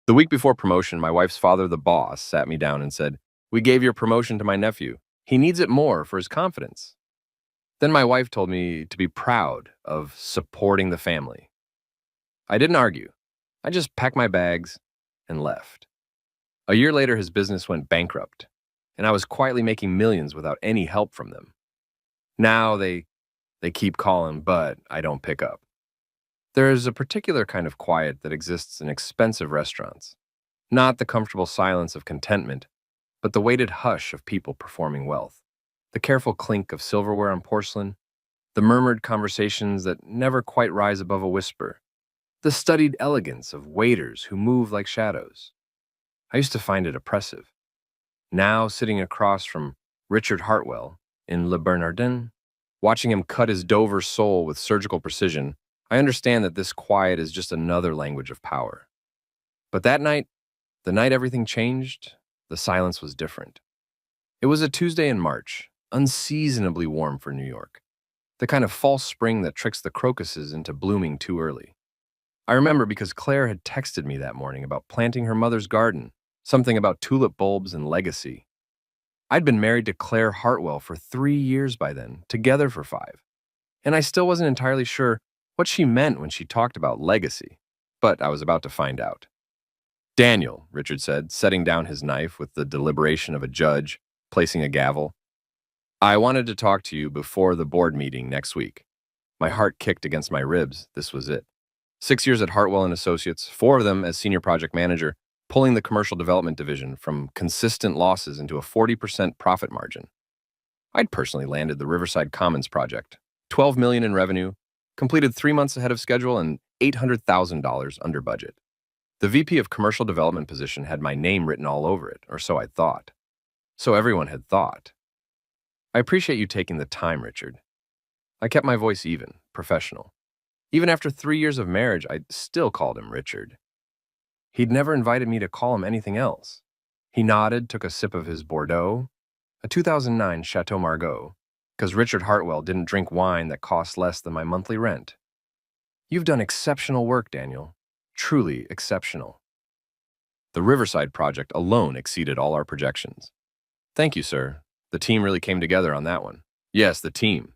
The week before promotion, my wife's father, the boss, sat me down and said, "We gave your promotion to my nephew. He needs it more for his confidence." Then my wife told me to be proud of supporting the family. I didn't argue. I just packed my bags and left. A year later, his business went bankrupt, and I was quietly making millions without any help from them. Now they keep calling, but I don't pick up. There is a particular kind of quiet that exists in expensive restaurants. Not the comfortable silence of contentment, but the weighted hush of people performing wealth. The careful clink of silverware on porcelain, the murmured conversations that never quite rise above a whisper, the studied elegance of waiters who move like shadows. I used to find it oppressive. Now, sitting across from Richard Hartwell in Le Bernardin, watching him cut his Dover sole with surgical precision, I understand that this quiet is just another language of power. But that night, the night everything changed, the silence was different. It was a Tuesday in March, unseasonably warm for New York, the kind of false spring that tricks the crocuses into blooming too early. I remember because Claire had texted me that morning about planting her mother's garden, something about tulip bulbs and legacy. I'd been married to Claire Hartwell for 3 years by then, together for 5, and I still wasn't entirely sure what she meant when she talked about legacy, but I was about to find out. "Daniel," Richard said, setting down his knife with the deliberation of a judge, placing a gavel, "I wanted to talk to you before the board meeting next week." My heart kicked against my ribs. This was it. 6 years at Hartwell and Associates, 4 of them as senior project manager, pulling the commercial development division from consistent losses into a 40% profit margin. I'd personally landed the Riverside Commons project, $12 million in revenue, completed 3 months ahead of schedule and $800,000 under budget. The VP of Commercial Development position had my name written all over it, or so I'd thought. So everyone had thought. "I appreciate you taking the time, Richard." I kept my voice even, professional. Even after 3 years of marriage, I still called him Richard. He'd never invited me to call him anything else. He nodded, took a sip of his Bordeaux, a 2009 Chateau Margaux, because Richard Hartwell didn't drink wine that cost less than my monthly rent. "You've done exceptional work, Daniel. Truly exceptional. The Riverside project alone exceeded all our projections." "Thank you, sir. The team really came together on that one." "Yes, the team."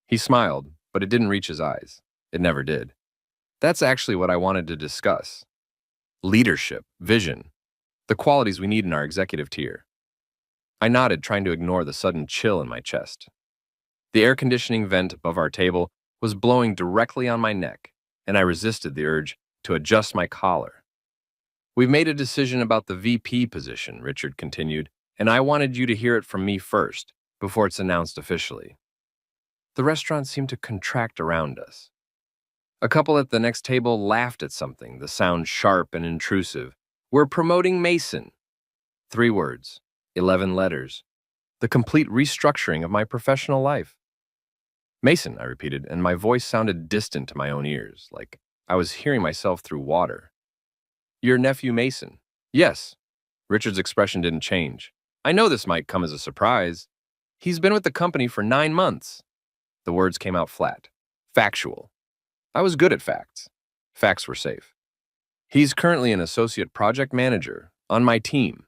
He smiled, but it didn't reach his eyes. It never did. "That's actually what I wanted to discuss. Leadership, vision, the qualities we need in our executive tier." I nodded, trying to ignore the sudden chill in my chest. The air conditioning vent above our table was blowing directly on my neck, and I resisted the urge to adjust my collar. "We've made a decision about the VP position," Richard continued, "and I wanted you to hear it from me first, before it's announced officially." The restaurant seemed to contract around us. A couple at the next table laughed at something, the sound sharp and intrusive. "We're promoting Mason." 3 words, 11 letters, the complete restructuring of my professional life. "Mason," I repeated, and my voice sounded distant to my own ears, like I was hearing myself through water. "Your nephew Mason." "Yes." Richard's expression didn't change. "I know this might come as a surprise. He's been with the company for 9 months. The words came out flat. Factual. I was good at facts. Facts were safe. "He's currently an associate project manager on my team."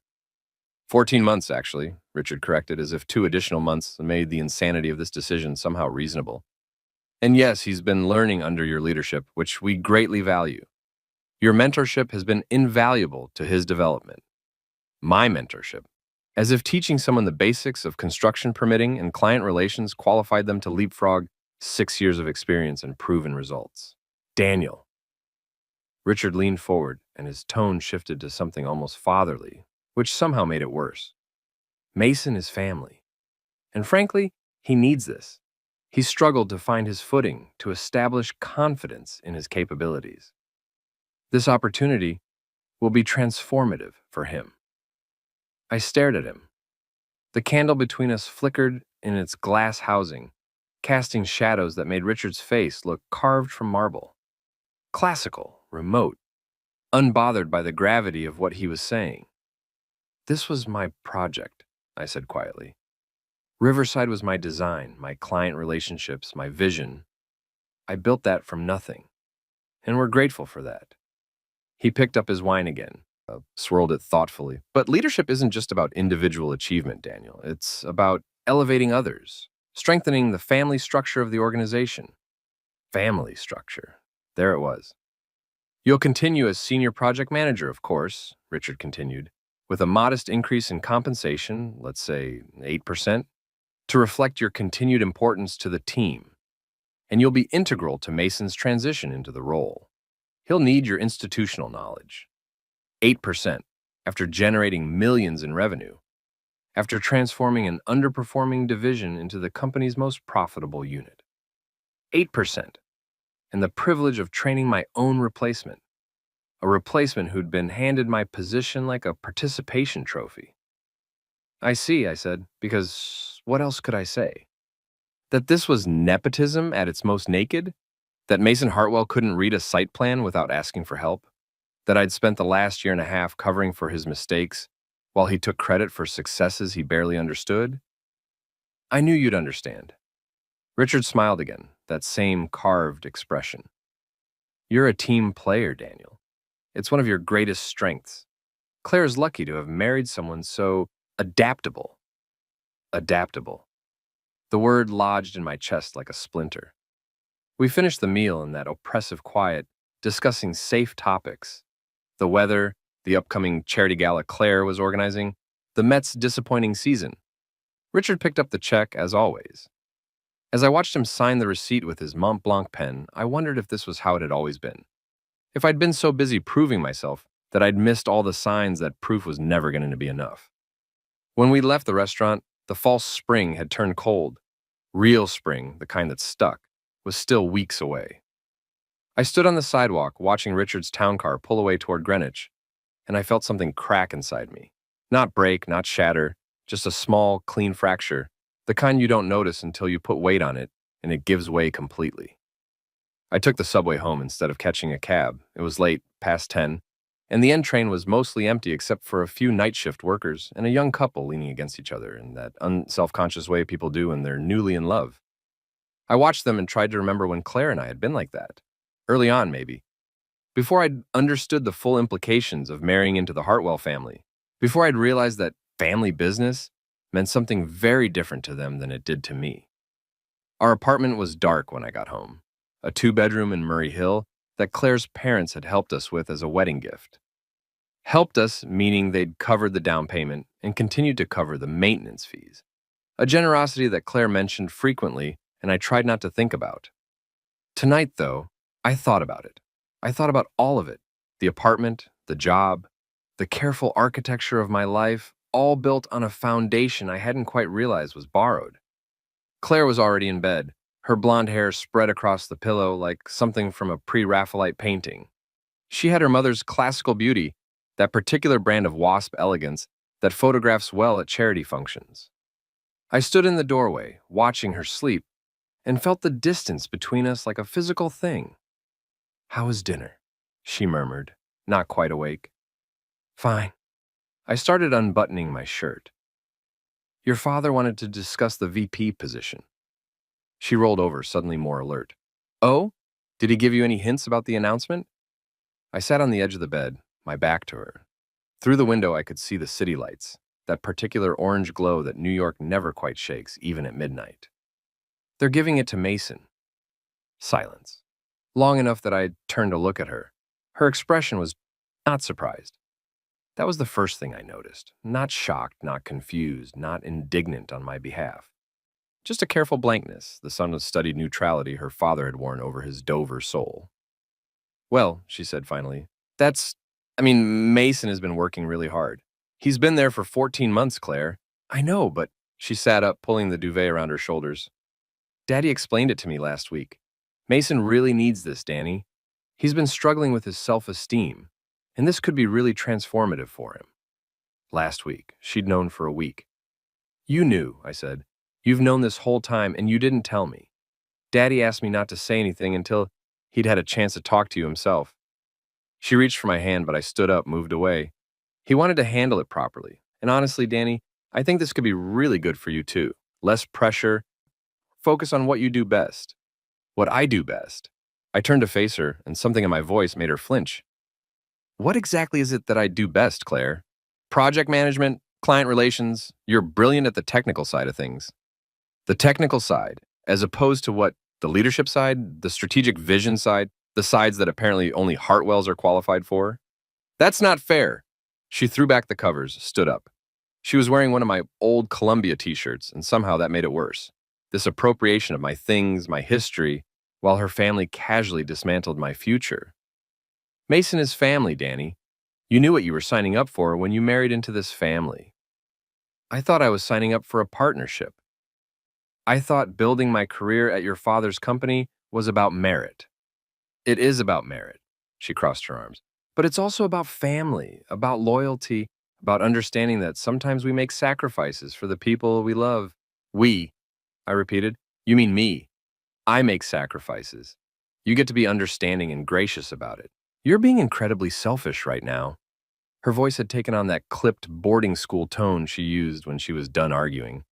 14 months, actually, Richard corrected, as if 2 additional months made the insanity of this decision somehow reasonable. "And yes, he's been learning under your leadership, which we greatly value. Your mentorship has been invaluable to his development." My mentorship. As if teaching someone the basics of construction permitting and client relations qualified them to leapfrog 6 years of experience and proven results. "Daniel." Richard leaned forward, and his tone shifted to something almost fatherly, which somehow made it worse. "Mason is family. And frankly, he needs this. He struggled to find his footing, to establish confidence in his capabilities. This opportunity will be transformative for him." I stared at him. The candle between us flickered in its glass housing, casting shadows that made Richard's face look carved from marble. Classical, remote, unbothered by the gravity of what he was saying. "This was my project," I said quietly. "Riverside was my design, my client relationships, my vision. I built that from nothing, and we're grateful for that." He picked up his wine again, swirled it thoughtfully. But leadership isn't just about individual achievement, Daniel. It's about elevating others, strengthening the family structure of the organization. Family structure. There it was. You'll continue as senior project manager, of course, Richard continued, with a modest increase in compensation, let's say 8%, to reflect your continued importance to the team. And you'll be integral to Mason's transition into the role. He'll need your institutional knowledge. 8%, after generating millions in revenue, after transforming an underperforming division into the company's most profitable unit. 8%, and the privilege of training my own replacement, a replacement who'd been handed my position like a participation trophy. I see, I said, because what else could I say? That this was nepotism at its most naked? That Mason Hartwell couldn't read a site plan without asking for help? That I'd spent the last year and a half covering for his mistakes while he took credit for successes he barely understood? I knew you'd understand. Richard smiled again, that same carved expression. You're a team player, Daniel. It's one of your greatest strengths. Claire is lucky to have married someone so adaptable. Adaptable. The word lodged in my chest like a splinter. We finished the meal in that oppressive quiet, discussing safe topics. The weather, the upcoming charity gala Claire was organizing, the Mets' disappointing season. Richard picked up the check, as always. As I watched him sign the receipt with his Mont Blanc pen, I wondered if this was how it had always been. If I'd been so busy proving myself that I'd missed all the signs that proof was never going to be enough. When we left the restaurant, the false spring had turned cold. Real spring, the kind that stuck, was still weeks away. I stood on the sidewalk watching Richard's town car pull away toward Greenwich, and I felt something crack inside me. Not break, not shatter, just a small, clean fracture, the kind you don't notice until you put weight on it and it gives way completely. I took the subway home instead of catching a cab. It was late, past 10, and the end train was mostly empty except for a few night shift workers and a young couple leaning against each other in that unself-conscious way people do when they're newly in love. I watched them and tried to remember when Claire and I had been like that. Early on, maybe. Before I'd understood the full implications of marrying into the Hartwell family. Before I'd realized that family business meant something very different to them than it did to me. Our apartment was dark when I got home. A 2-bedroom in Murray Hill that Claire's parents had helped us with as a wedding gift. Helped us, meaning they'd covered the down payment and continued to cover the maintenance fees. A generosity that Claire mentioned frequently and I tried not to think about. Tonight, though, I thought about it. I thought about all of it. The apartment, the job, the careful architecture of my life, all built on a foundation I hadn't quite realized was borrowed. Claire was already in bed, her blonde hair spread across the pillow like something from a pre-Raphaelite painting. She had her mother's classical beauty, that particular brand of wasp elegance that photographs well at charity functions. I stood in the doorway, watching her sleep, and felt the distance between us like a physical thing. "How was dinner?" she murmured, not quite awake. "Fine." I started unbuttoning my shirt. "Your father wanted to discuss the VP position." She rolled over, suddenly more alert. "Oh? Did he give you any hints about the announcement?" I sat on the edge of the bed, my back to her. Through the window, I could see the city lights, that particular orange glow that New York never quite shakes, even at midnight. "They're giving it to Mason." Silence. Long enough that I turned to look at her. Her expression was not surprised. That was the first thing I noticed. Not shocked, not confused, not indignant on my behalf. Just a careful blankness, the son of studied neutrality her father had worn over his Dover soul. "Well," she said finally, Mason has been working really hard. He's been there for 14 months, Claire." "I know, but—" She sat up, pulling the duvet around her shoulders. "Daddy explained it to me last week. Mason really needs this, Danny. He's been struggling with his self-esteem, and this could be really transformative for him." Last week. She'd known for a week. "You knew," I said. "You've known this whole time, and you didn't tell me. Daddy asked me not to say anything until he'd had a chance to talk to you himself." She reached for my hand, but I stood up, moved away. "He wanted to handle it properly. And honestly, Danny, I think this could be really good for you too. Less pressure. Focus on what you do best." "What I do best." I turned to face her, and something in my voice made her flinch. What exactly is it that I do best, Claire? Project management, client relations, you're brilliant at the technical side of things. The technical side, as opposed to what the leadership side, the strategic vision side, the sides that apparently only Hartwells are qualified for? That's not fair. She threw back the covers, stood up. She was wearing one of my old Columbia t-shirts, and somehow that made it worse. This appropriation of my things, my history, while her family casually dismantled my future. Mason is family, Danny. You knew what you were signing up for when you married into this family. I thought I was signing up for a partnership. I thought building my career at your father's company was about merit. It is about merit, she crossed her arms. But it's also about family, about loyalty, about understanding that sometimes we make sacrifices for the people we love. We, I repeated. You mean me. I make sacrifices. You get to be understanding and gracious about it. You're being incredibly selfish right now. Her voice had taken on that clipped boarding school tone she used when she was done arguing.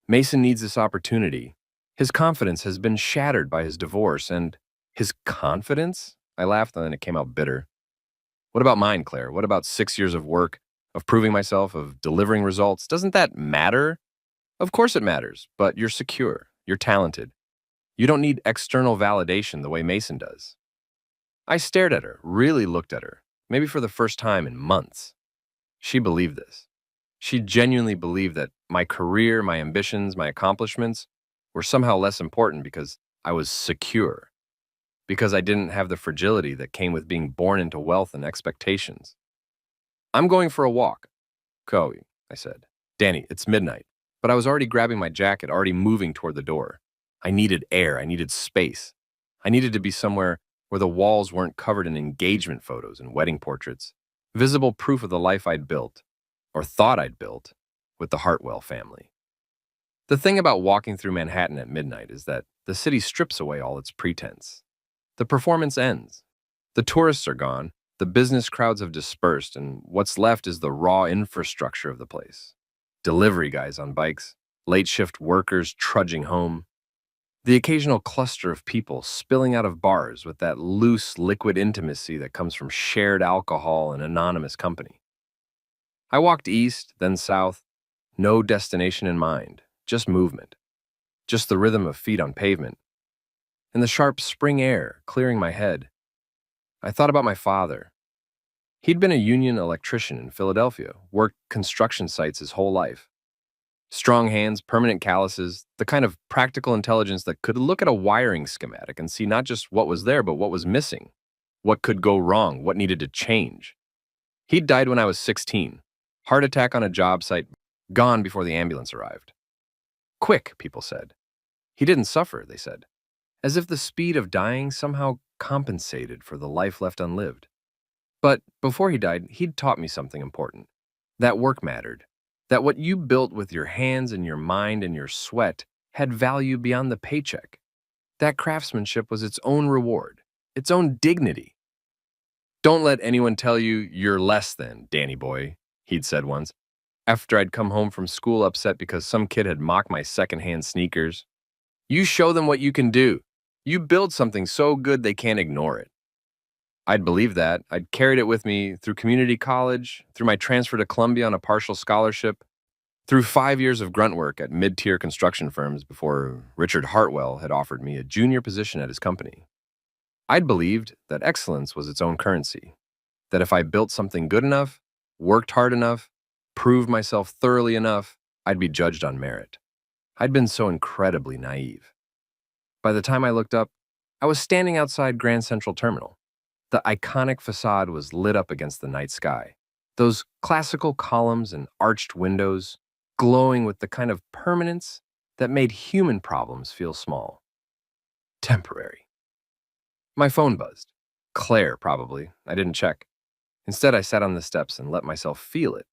Mason needs this opportunity. His confidence has been shattered by his divorce, and his confidence? I laughed, and then it came out bitter. What about mine, Claire? What about 6 years of work, of proving myself, of delivering results? Doesn't that matter? Of course it matters, but you're secure. You're talented. You don't need external validation the way Mason does. I stared at her, really looked at her, maybe for the first time in months. She believed this. She genuinely believed that my career, my ambitions, my accomplishments were somehow less important because I was secure, because I didn't have the fragility that came with being born into wealth and expectations. I'm going for a walk. Chloe, I said. Danny, it's midnight. But I was already grabbing my jacket, already moving toward the door. I needed air. I needed space. I needed to be somewhere where the walls weren't covered in engagement photos and wedding portraits, visible proof of the life I'd built, or thought I'd built, with the Hartwell family. The thing about walking through Manhattan at midnight is that the city strips away all its pretense. The performance ends. The tourists are gone, the business crowds have dispersed, and what's left is the raw infrastructure of the place. Delivery guys on bikes, late shift workers trudging home, the occasional cluster of people spilling out of bars with that loose, liquid intimacy that comes from shared alcohol and anonymous company. I walked east, then south, no destination in mind, just movement, just the rhythm of feet on pavement, and the sharp spring air clearing my head. I thought about my father. He'd been a union electrician in Philadelphia, worked construction sites his whole life. Strong hands, permanent calluses, the kind of practical intelligence that could look at a wiring schematic and see not just what was there, but what was missing, what could go wrong, what needed to change. He'd died when I was 16. Heart attack on a job site, gone before the ambulance arrived. Quick, people said. He didn't suffer, they said, as if the speed of dying somehow compensated for the life left unlived. But before he died, he'd taught me something important. That work mattered. That what you built with your hands and your mind and your sweat had value beyond the paycheck. That craftsmanship was its own reward, its own dignity. Don't let anyone tell you you're less than, Danny boy, he'd said once, after I'd come home from school upset because some kid had mocked my secondhand sneakers. You show them what you can do. You build something so good they can't ignore it. I'd believed that. I'd carried it with me through community college, through my transfer to Columbia on a partial scholarship, through 5 years of grunt work at mid-tier construction firms before Richard Hartwell had offered me a junior position at his company. I'd believed that excellence was its own currency, that if I built something good enough, worked hard enough, proved myself thoroughly enough, I'd be judged on merit. I'd been so incredibly naive. By the time I looked up, I was standing outside Grand Central Terminal. The iconic facade was lit up against the night sky. Those classical columns and arched windows, glowing with the kind of permanence that made human problems feel small. Temporary. My phone buzzed. Claire, probably. I didn't check. Instead, I sat on the steps and let myself feel it.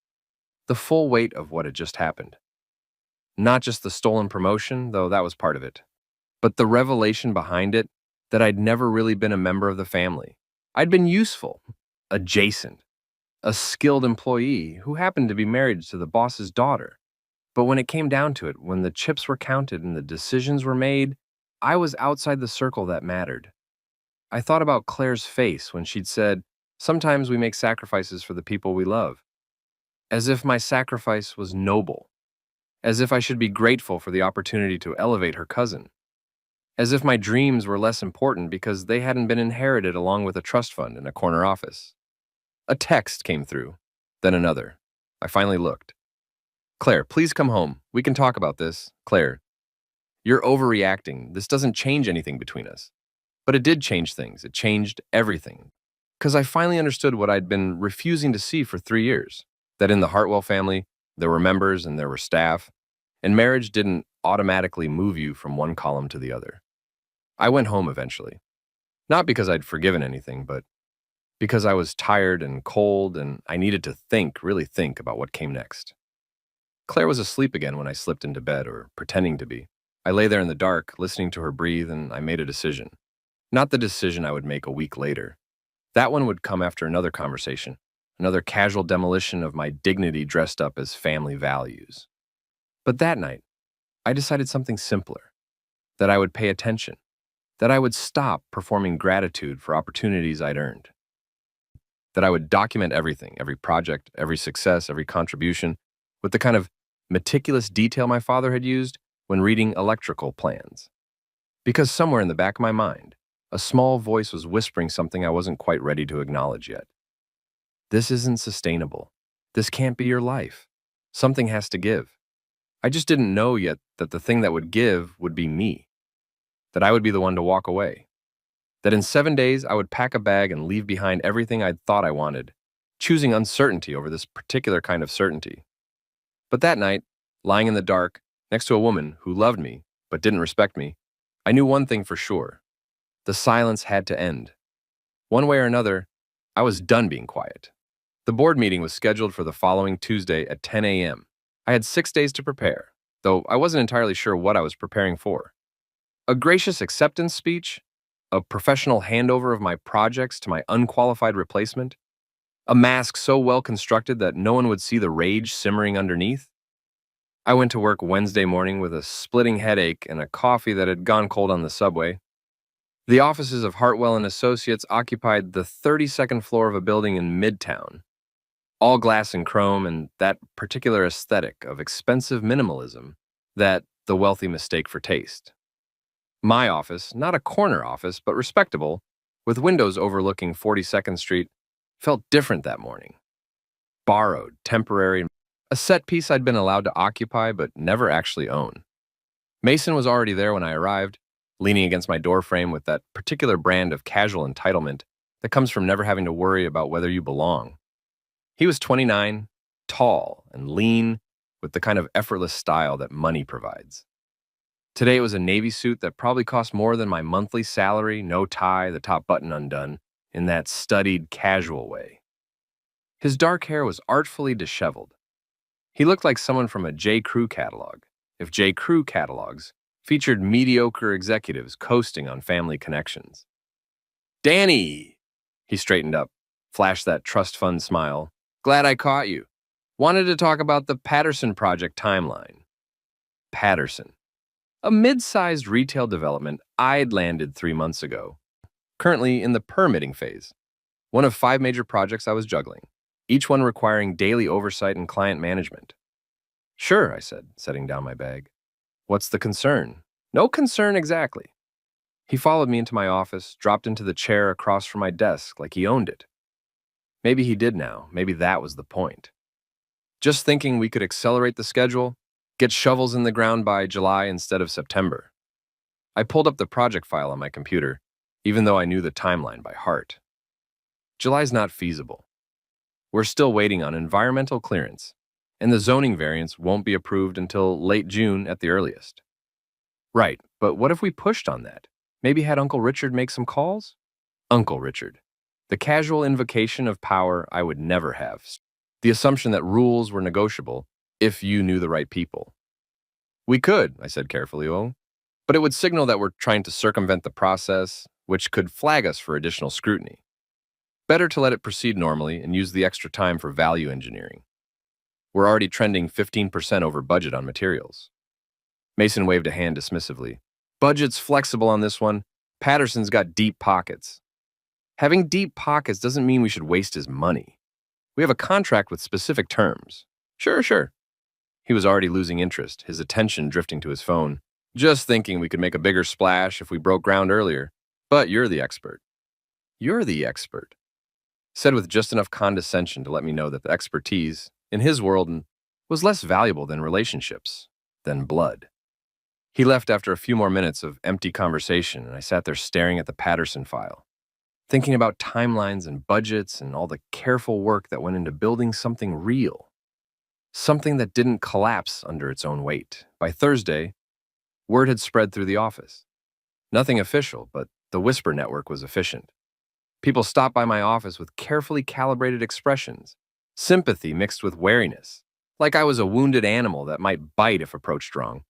The full weight of what had just happened. Not just the stolen promotion, though that was part of it, but the revelation behind it that I'd never really been a member of the family. I'd been useful, adjacent, a skilled employee who happened to be married to the boss's daughter. But when it came down to it, when the chips were counted and the decisions were made, I was outside the circle that mattered. I thought about Claire's face when she'd said, Sometimes we make sacrifices for the people we love, as if my sacrifice was noble, as if I should be grateful for the opportunity to elevate her cousin, as if my dreams were less important because they hadn't been inherited along with a trust fund in a corner office. A text came through, then another. I finally looked. Claire, please come home. We can talk about this. Claire, you're overreacting. This doesn't change anything between us. But it did change things. It changed everything. Because I finally understood what I'd been refusing to see for 3 years. That in the Hartwell family, there were members and there were staff, and marriage didn't automatically move you from one column to the other. I went home eventually. Not because I'd forgiven anything, but because I was tired and cold and I needed to think, really think about what came next. Claire was asleep again when I slipped into bed, or pretending to be. I lay there in the dark, listening to her breathe, and I made a decision. Not the decision I would make a week later. That one would come after another conversation, another casual demolition of my dignity dressed up as family values. But that night, I decided something simpler, that I would pay attention, that I would stop performing gratitude for opportunities I'd earned, that I would document everything, every project, every success, every contribution, with the kind of meticulous detail my father had used when reading electrical plans. Because somewhere in the back of my mind, a small voice was whispering something I wasn't quite ready to acknowledge yet. This isn't sustainable. This can't be your life. Something has to give. I just didn't know yet that the thing that would give would be me. That I would be the one to walk away. That in 7 days I would pack a bag and leave behind everything I'd thought I wanted, choosing uncertainty over this particular kind of certainty. But that night, lying in the dark, next to a woman who loved me but didn't respect me, I knew one thing for sure. The silence had to end. One way or another, I was done being quiet. The board meeting was scheduled for the following Tuesday at 10 a.m. I had 6 days to prepare, though I wasn't entirely sure what I was preparing for. A gracious acceptance speech? A professional handover of my projects to my unqualified replacement? A mask so well constructed that no one would see the rage simmering underneath? I went to work Wednesday morning with a splitting headache and a coffee that had gone cold on the subway. The offices of Hartwell and Associates occupied the 32nd floor of a building in Midtown. All glass and chrome, and that particular aesthetic of expensive minimalism that the wealthy mistake for taste. My office, not a corner office, but respectable, with windows overlooking 42nd Street, felt different that morning. Borrowed, temporary, a set piece I'd been allowed to occupy but never actually own. Mason was already there when I arrived, leaning against my doorframe with that particular brand of casual entitlement that comes from never having to worry about whether you belong. He was 29, tall and lean, with the kind of effortless style that money provides. Today it was a navy suit that probably cost more than my monthly salary, no tie, the top button undone, in that studied, casual way. His dark hair was artfully disheveled. He looked like someone from a J. Crew catalog, if J. Crew catalogs featured mediocre executives coasting on family connections. Danny! He straightened up, flashed that trust fund smile. Glad I caught you. Wanted to talk about the Patterson project timeline. Patterson. A mid-sized retail development I'd landed 3 months ago. Currently in the permitting phase. One of 5 major projects I was juggling, each one requiring daily oversight and client management. Sure, I said, setting down my bag. What's the concern? No concern exactly. He followed me into my office, dropped into the chair across from my desk like he owned it. Maybe he did now. Maybe that was the point. Just thinking we could accelerate the schedule, get shovels in the ground by July instead of September. I pulled up the project file on my computer, even though I knew the timeline by heart. July's not feasible. We're still waiting on environmental clearance, and the zoning variance won't be approved until late June at the earliest. Right, but what if we pushed on that? Maybe had Uncle Richard make some calls? Uncle Richard. The casual invocation of power I would never have. The assumption that rules were negotiable if you knew the right people. We could, I said carefully, but it would signal that we're trying to circumvent the process, which could flag us for additional scrutiny. Better to let it proceed normally and use the extra time for value engineering. We're already trending 15% over budget on materials. Mason waved a hand dismissively. Budget's flexible on this one. Patterson's got deep pockets. Having deep pockets doesn't mean we should waste his money. We have a contract with specific terms. Sure, sure. He was already losing interest, his attention drifting to his phone, just thinking we could make a bigger splash if we broke ground earlier. But you're the expert. You're the expert. Said with just enough condescension to let me know that the expertise, in his world, was less valuable than relationships, than blood. He left after a few more minutes of empty conversation, and I sat there staring at the Patterson file, thinking about timelines and budgets and all the careful work that went into building something real, something that didn't collapse under its own weight. By Thursday, word had spread through the office. Nothing official, but the whisper network was efficient. People stopped by my office with carefully calibrated expressions, sympathy mixed with wariness, like I was a wounded animal that might bite if approached wrong.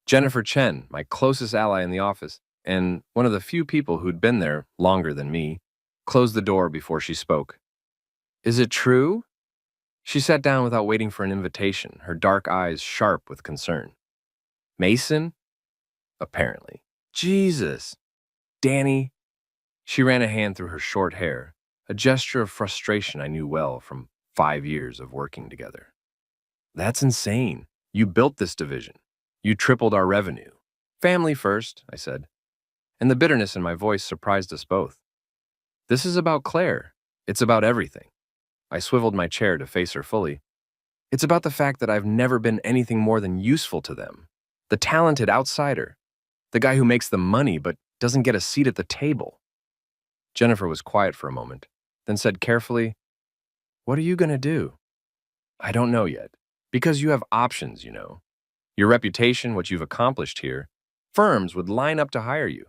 Jennifer Chen, my closest ally in the office, and one of the few people who'd been there longer than me, closed the door before she spoke. Is it true? She sat down without waiting for an invitation, her dark eyes sharp with concern. Mason? Apparently. Jesus. Danny. She ran a hand through her short hair, a gesture of frustration I knew well from 5 years of working together. That's insane. You built this division. You tripled our revenue. Family first, I said, and the bitterness in my voice surprised us both. This is about Claire. It's about everything. I swiveled my chair to face her fully. It's about the fact that I've never been anything more than useful to them. The talented outsider. The guy who makes the money but doesn't get a seat at the table. Jennifer was quiet for a moment, then said carefully, What are you going to do? I don't know yet. Because you have options, you know. Your reputation, what you've accomplished here, firms would line up to hire you.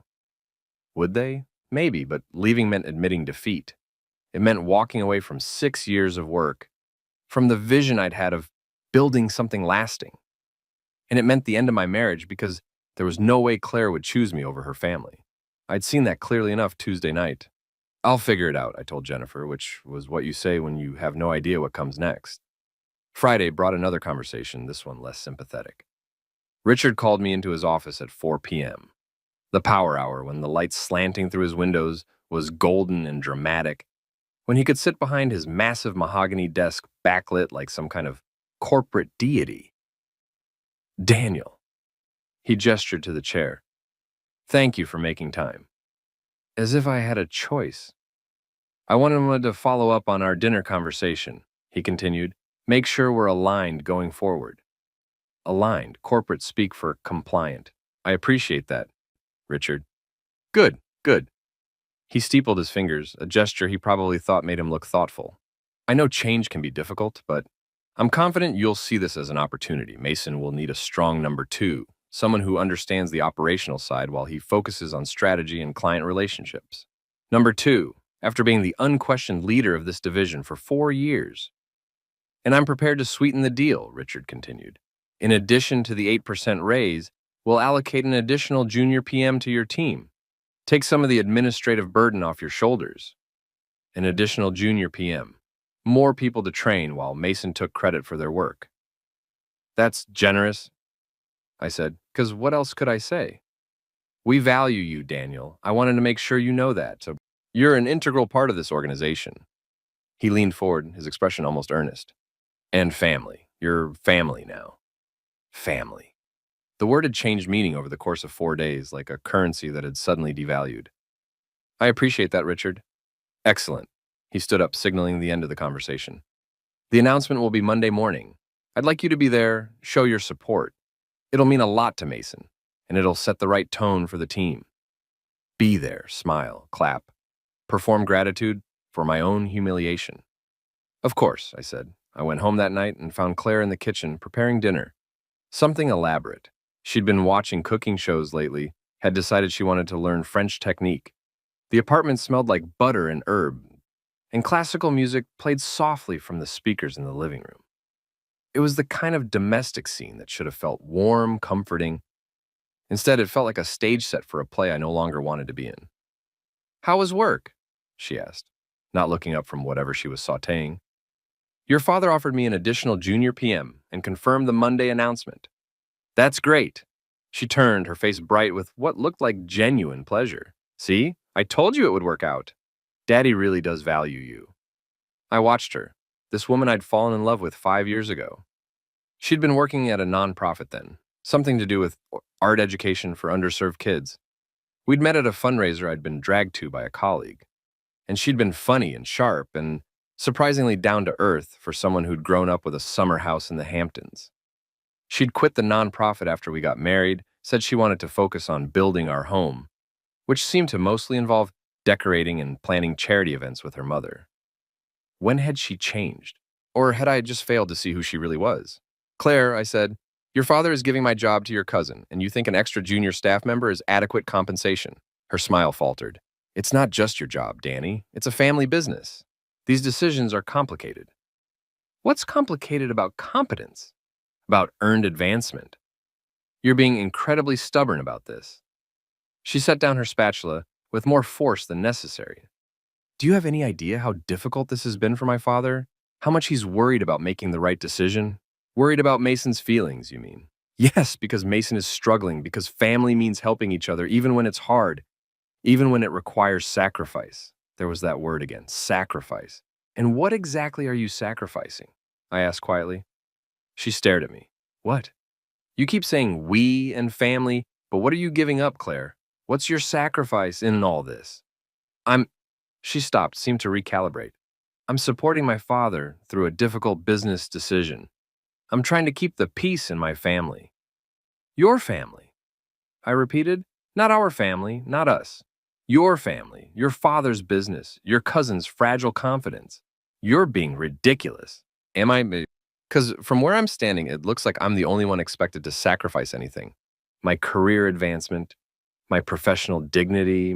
Would they? Maybe, but leaving meant admitting defeat. It meant walking away from 6 years of work, from the vision I'd had of building something lasting. And it meant the end of my marriage because there was no way Claire would choose me over her family. I'd seen that clearly enough Tuesday night. I'll figure it out, I told Jennifer, which was what you say when you have no idea what comes next. Friday brought another conversation, this one less sympathetic. Richard called me into his office at 4 p.m. The power hour, when the light slanting through his windows was golden and dramatic, when he could sit behind his massive mahogany desk backlit like some kind of corporate deity. Daniel. He gestured to the chair. Thank you for making time. As if I had a choice. I wanted to follow up on our dinner conversation, he continued. Make sure we're aligned going forward. Aligned, corporate speak for compliant. I appreciate that, Richard. Good, good. He steepled his fingers, a gesture he probably thought made him look thoughtful. I know change can be difficult, but I'm confident you'll see this as an opportunity. Mason will need a strong number 2, someone who understands the operational side while he focuses on strategy and client relationships. Number 2, after being the unquestioned leader of this division for 4 years. And I'm prepared to sweeten the deal, Richard continued. In addition to the 8% raise, we'll allocate an additional junior PM to your team. Take some of the administrative burden off your shoulders. An additional junior PM. More people to train while Mason took credit for their work. That's generous, I said, because what else could I say? We value you, Daniel. I wanted to make sure you know that. So you're an integral part of this organization. He leaned forward, his expression almost earnest. And family. You're family now. Family. The word had changed meaning over the course of 4 days, like a currency that had suddenly devalued. I appreciate that, Richard. Excellent. He stood up, signaling the end of the conversation. The announcement will be Monday morning. I'd like you to be there, show your support. It'll mean a lot to Mason, and it'll set the right tone for the team. Be there, smile, clap. Perform gratitude for my own humiliation. Of course, I said. I went home that night and found Claire in the kitchen preparing dinner. Something elaborate. She'd been watching cooking shows lately, had decided she wanted to learn French technique. The apartment smelled like butter and herb, and classical music played softly from the speakers in the living room. It was the kind of domestic scene that should have felt warm, comforting. Instead, it felt like a stage set for a play I no longer wanted to be in. How was work? She asked, not looking up from whatever she was sautéing. Your father offered me an additional junior PM and confirmed the Monday announcement. That's great. She turned, her face bright with what looked like genuine pleasure. See, I told you it would work out. Daddy really does value you. I watched her, this woman I'd fallen in love with 5 years ago. She'd been working at a nonprofit then, something to do with art education for underserved kids. We'd met at a fundraiser I'd been dragged to by a colleague, and she'd been funny and sharp and surprisingly down to earth for someone who'd grown up with a summer house in the Hamptons. She'd quit the nonprofit after we got married, said she wanted to focus on building our home, which seemed to mostly involve decorating and planning charity events with her mother. When had she changed? Or had I just failed to see who she really was? Claire, I said, your father is giving my job to your cousin, and you think an extra junior staff member is adequate compensation. Her smile faltered. It's not just your job, Danny. It's a family business. These decisions are complicated. What's complicated about competence? About earned advancement? You're being incredibly stubborn about this. She set down her spatula with more force than necessary. Do you have any idea how difficult this has been for my father? How much he's worried about making the right decision? Worried about Mason's feelings, you mean? Yes, because Mason is struggling, because family means helping each other, even when it's hard, even when it requires sacrifice. There was that word again, sacrifice. And what exactly are you sacrificing? I asked quietly. She stared at me. What? You keep saying we and family, but what are you giving up, Claire? What's your sacrifice in all this? She stopped, seemed to recalibrate. I'm supporting my father through a difficult business decision. I'm trying to keep the peace in my family. Your family? I repeated. Not our family, not us. Your family, your father's business, your cousin's fragile confidence. You're being ridiculous. Am I? Because from where I'm standing, it looks like I'm the only one expected to sacrifice anything. My career advancement, my professional dignity,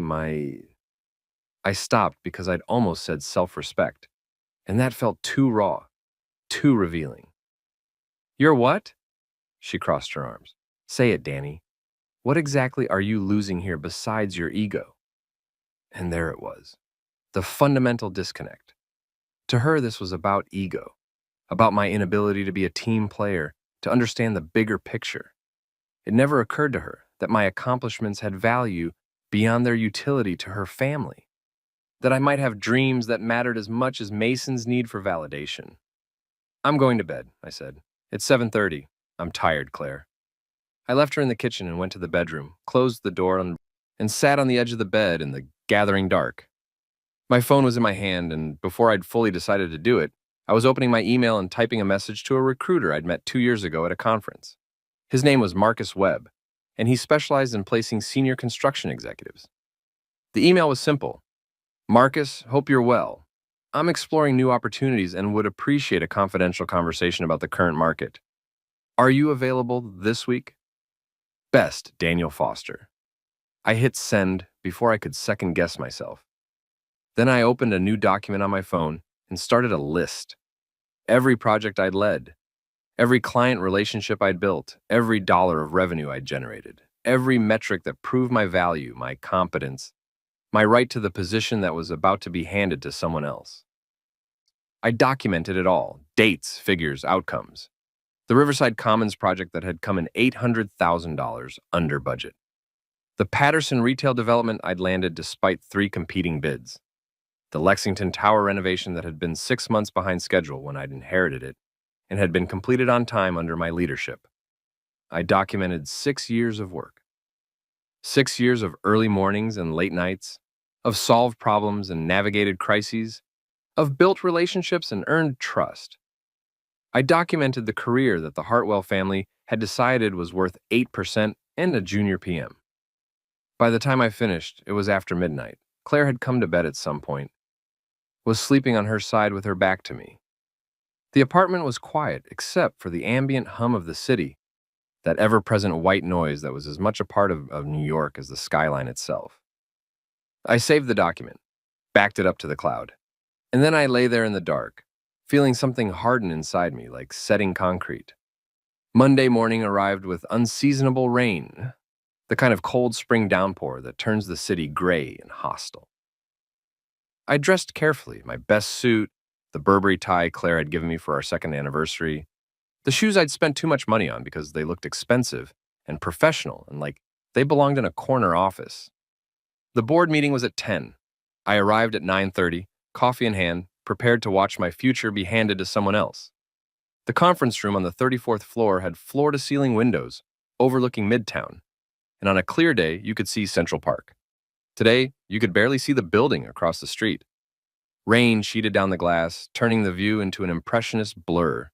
I stopped because I'd almost said self-respect, and that felt too raw, too revealing. You're what? She crossed her arms. Say it, Danny. What exactly are you losing here besides your ego? And there it was, the fundamental disconnect. To her, this was about ego, about my inability to be a team player, to understand the bigger picture. It never occurred to her that my accomplishments had value beyond their utility to her family, that I might have dreams that mattered as much as Mason's need for validation. I'm going to bed, I said. It's 7:30. I'm tired, Claire. I left her in the kitchen and went to the bedroom, closed the door, and sat on the edge of the bed in the gathering dark. My phone was in my hand, and before I'd fully decided to do it, I was opening my email and typing a message to a recruiter I'd met 2 years ago at a conference. His name was Marcus Webb, and he specialized in placing senior construction executives. The email was simple. Marcus, hope you're well. I'm exploring new opportunities and would appreciate a confidential conversation about the current market. Are you available this week? Best, Daniel Foster. I hit send before I could second guess myself. Then I opened a new document on my phone and started a list. Every project I'd led, every client relationship I'd built, every dollar of revenue I'd generated, every metric that proved my value, my competence, my right to the position that was about to be handed to someone else. I documented it all, dates, figures, outcomes. The Riverside Commons project that had come in $800,000 under budget. The Patterson retail development I'd landed despite 3 competing bids. The Lexington Tower renovation that had been 6 months behind schedule when I'd inherited it and had been completed on time under my leadership. I documented 6 years of work. 6 years of early mornings and late nights, of solved problems and navigated crises, of built relationships and earned trust. I documented the career that the Hartwell family had decided was worth 8% and a junior PM. By the time I finished, it was after midnight. Claire had come to bed at some point, was sleeping on her side with her back to me. The apartment was quiet except for the ambient hum of the city, that ever-present white noise that was as much a part of New York as the skyline itself. I saved the document, backed it up to the cloud, and then I lay there in the dark, feeling something harden inside me like setting concrete. Monday morning arrived with unseasonable rain, the kind of cold spring downpour that turns the city gray and hostile. I dressed carefully, my best suit, the Burberry tie Claire had given me for our 2nd anniversary, the shoes I'd spent too much money on because they looked expensive and professional and like they belonged in a corner office. The board meeting was at 10. I arrived at 9:30, coffee in hand, prepared to watch my future be handed to someone else. The conference room on the 34th floor had floor-to-ceiling windows overlooking Midtown, and on a clear day, you could see Central Park. Today, you could barely see the building across the street. Rain sheeted down the glass, turning the view into an impressionist blur.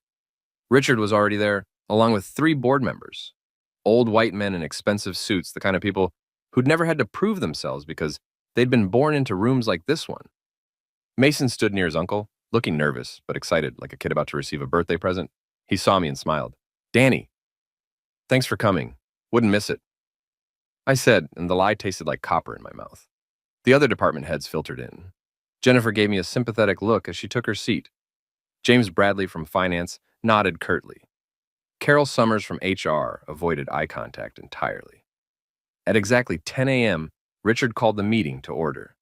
Richard was already there, along with 3 board members. Old white men in expensive suits, the kind of people who'd never had to prove themselves because they'd been born into rooms like this one. Mason stood near his uncle, looking nervous but excited, like a kid about to receive a birthday present. He saw me and smiled. "Danny, thanks for coming. Wouldn't miss it," I said, and the lie tasted like copper in my mouth. The other department heads filtered in. Jennifer gave me a sympathetic look as she took her seat. James Bradley from Finance nodded curtly. Carol Summers from HR avoided eye contact entirely. At exactly 10 a.m., Richard called the meeting to order.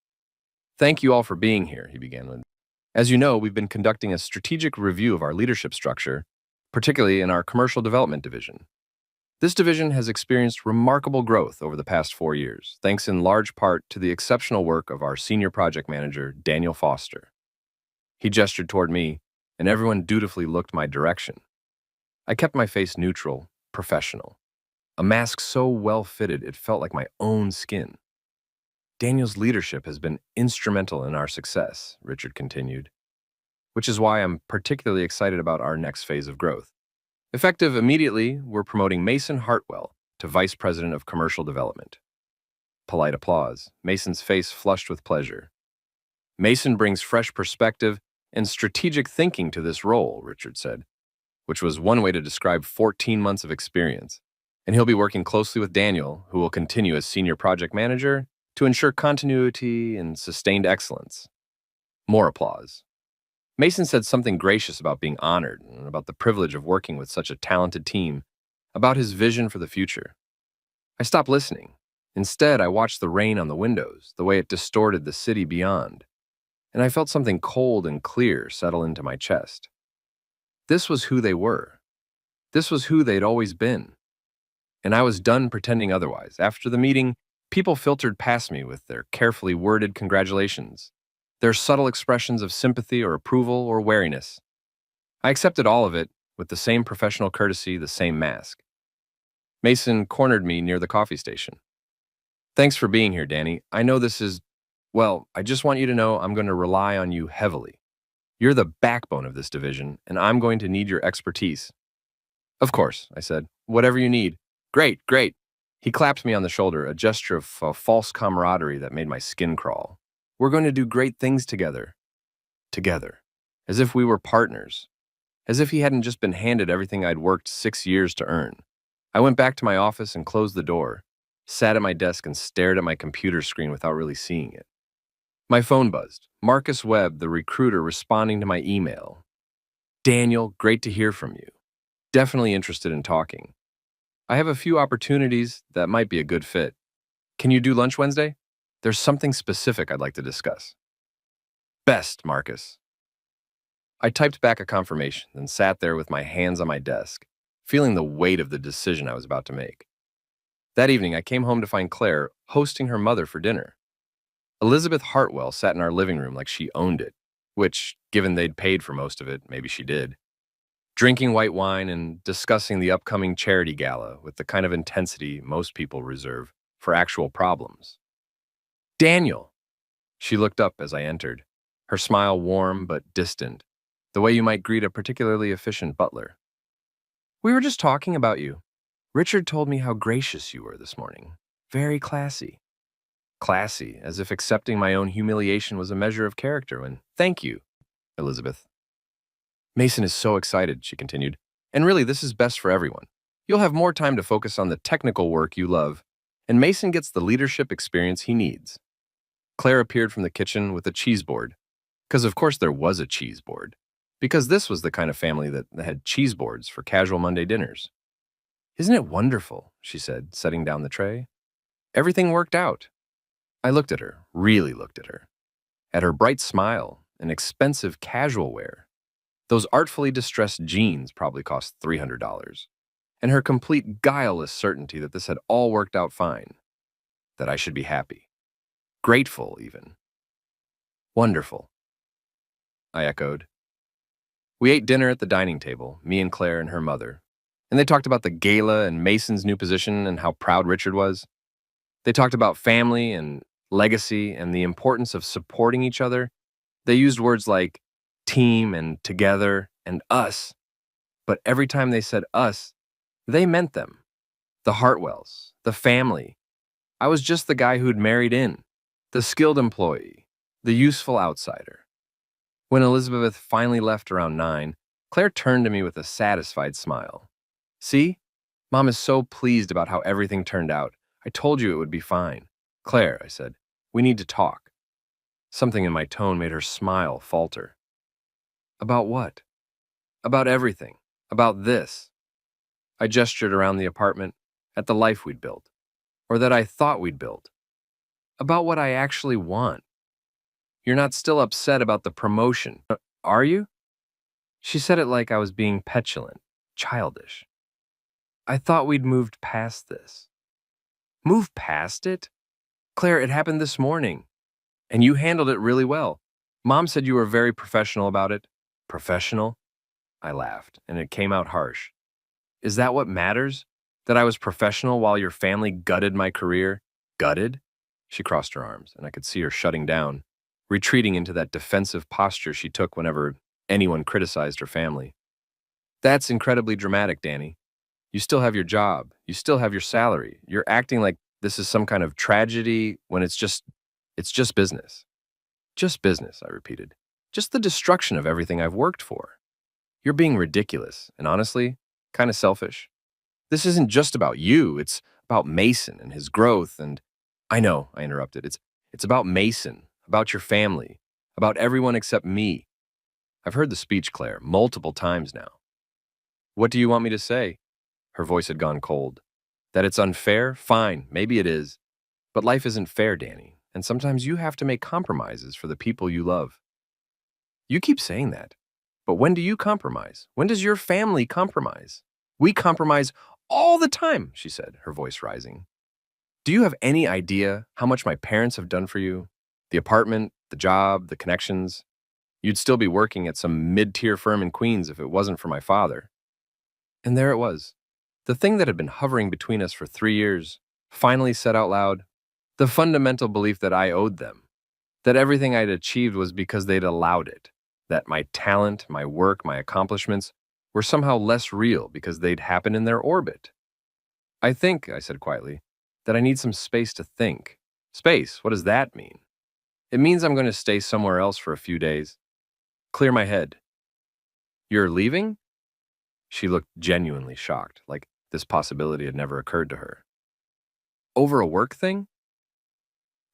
"Thank you all for being here," he began with. "As you know, we've been conducting a strategic review of our leadership structure, particularly in our commercial development division. This division has experienced remarkable growth over the past 4 years, thanks in large part to the exceptional work of our senior project manager, Daniel Foster." He gestured toward me, and everyone dutifully looked my direction. I kept my face neutral, professional. A mask so well fitted it felt like my own skin. "Daniel's leadership has been instrumental in our success," Richard continued, "which is why I'm particularly excited about our next phase of growth. Effective immediately, we're promoting Mason Hartwell to Vice President of Commercial Development." Polite applause. Mason's face flushed with pleasure. "Mason brings fresh perspective and strategic thinking to this role," Richard said, which was one way to describe 14 months of experience. "And he'll be working closely with Daniel, who will continue as Senior Project Manager, to ensure continuity and sustained excellence." More applause. Mason said something gracious about being honored and about the privilege of working with such a talented team, about his vision for the future. I stopped listening. Instead, I watched the rain on the windows, the way it distorted the city beyond, and I felt something cold and clear settle into my chest. This was who they were. This was who they'd always been. And I was done pretending otherwise. After the meeting, people filtered past me with their carefully worded congratulations, their subtle expressions of sympathy or approval or wariness. I accepted all of it with the same professional courtesy, the same mask. Mason cornered me near the coffee station. "Thanks for being here, Danny. I know this is, well, I just want you to know I'm going to rely on you heavily. You're the backbone of this division, and I'm going to need your expertise." "Of course," I said. "Whatever you need." "Great, great." He clapped me on the shoulder, a gesture of false camaraderie that made my skin crawl. "We're going to do great things together." Together. As if we were partners. As if he hadn't just been handed everything I'd worked 6 years to earn. I went back to my office and closed the door, sat at my desk and stared at my computer screen without really seeing it. My phone buzzed. Marcus Webb, the recruiter, responding to my email. "Daniel, great to hear from you. Definitely interested in talking. I have a few opportunities that might be a good fit. Can you do lunch Wednesday? There's something specific I'd like to discuss." "Best, Marcus." I typed back a confirmation, then sat there with my hands on my desk, feeling the weight of the decision I was about to make. That evening, I came home to find Claire hosting her mother for dinner. Elizabeth Hartwell sat in our living room like she owned it, which, given they'd paid for most of it, maybe she did. Drinking white wine and discussing the upcoming charity gala with the kind of intensity most people reserve for actual problems. "Daniel!" She looked up as I entered, her smile warm but distant, the way you might greet a particularly efficient butler. "We were just talking about you. Richard told me how gracious you were this morning. Very classy." Classy, as if accepting my own humiliation was a measure of character, and "Thank you, Elizabeth." "Mason is so excited," she continued, "and really this is best for everyone. You'll have more time to focus on the technical work you love, and Mason gets the leadership experience he needs." Claire appeared from the kitchen with a cheese board, because of course there was a cheese board, because this was the kind of family that had cheese boards for casual Monday dinners. "Isn't it wonderful?" she said, setting down the tray. "Everything worked out." I looked at her, really looked at her bright smile and expensive casual wear. Those artfully distressed jeans probably cost $300, and her complete guileless certainty that this had all worked out fine, that I should be happy, grateful even. Wonderful, I echoed. We ate dinner at the dining table, me and Claire and her mother, and they talked about the gala and Mason's new position and how proud Richard was. They talked about family and legacy and the importance of supporting each other. They used words like team and together and us, but every time they said us, they meant them. The Hartwells, the family. I was just the guy who'd married in, the skilled employee, the useful outsider. When Elizabeth finally left around 9, Claire turned to me with a satisfied smile. See? Mom is so pleased about how everything turned out. I told you it would be fine. Claire, I said, we need to talk. Something in my tone made her smile falter. About what? About everything. About this. I gestured around the apartment, at the life we'd built, or that I thought we'd built. About what I actually want. You're not still upset about the promotion, are you? She said it like I was being petulant, childish. I thought we'd moved past this. Move past it? Claire, it happened this morning. And you handled it really well. Mom said you were very professional about it. Professional? I laughed, and it came out harsh. Is that what matters? That I was professional while your family gutted my career? Gutted? She crossed her arms, and I could see her shutting down, retreating into that defensive posture she took whenever anyone criticized her family. That's incredibly dramatic, Danny. You still have your job. You still have your salary. You're acting like this is some kind of tragedy when it's just business. Just business, I repeated. Just the destruction of everything I've worked for. You're being ridiculous and honestly, kind of selfish. This isn't just about you. It's about Mason and his growth and I know, I interrupted. It's about Mason, about your family, about everyone except me. I've heard the speech, Claire, multiple times now. What do you want me to say? Her voice had gone cold. That it's unfair? Fine, maybe it is. But life isn't fair, Danny, and sometimes you have to make compromises for the people you love. You keep saying that. But when do you compromise? When does your family compromise? We compromise all the time, she said, her voice rising. Do you have any idea how much my parents have done for you? The apartment, the job, the connections. You'd still be working at some mid-tier firm in Queens if it wasn't for my father. And there it was. The thing that had been hovering between us for 3 years finally said out loud, the fundamental belief that I owed them, that everything I'd achieved was because they'd allowed it, that my talent, my work, my accomplishments were somehow less real because they'd happened in their orbit. I think, I said quietly, that I need some space to think. Space, what does that mean? It means I'm going to stay somewhere else for a few days. Clear my head. You're leaving? She looked genuinely shocked, like this possibility had never occurred to her. Over a work thing?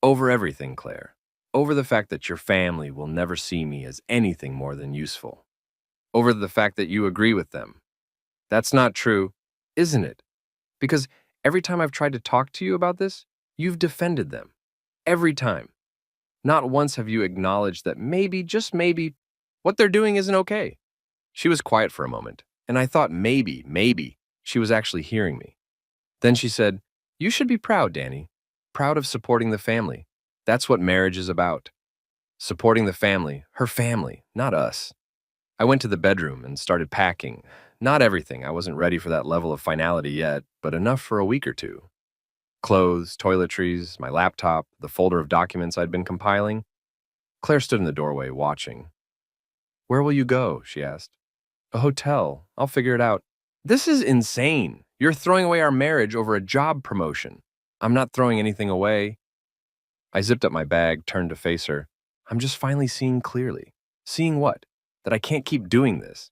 Over everything, Claire. Over the fact that your family will never see me as anything more than useful. Over the fact that you agree with them. That's not true, isn't it? Because every time I've tried to talk to you about this, you've defended them. Every time. Not once have you acknowledged that maybe, just maybe, what they're doing isn't okay. She was quiet for a moment, and I thought maybe, she was actually hearing me. Then she said, you should be proud, Danny. Proud of supporting the family. That's what marriage is about. Supporting the family, her family, not us. I went to the bedroom and started packing. Not everything, I wasn't ready for that level of finality yet, but enough for a week or two. Clothes, toiletries, my laptop, the folder of documents I'd been compiling. Claire stood in the doorway, watching. Where will you go? She asked. A hotel. I'll figure it out. This is insane. You're throwing away our marriage over a job promotion. I'm not throwing anything away. I zipped up my bag, turned to face her. I'm just finally seeing clearly. Seeing what? That I can't keep doing this.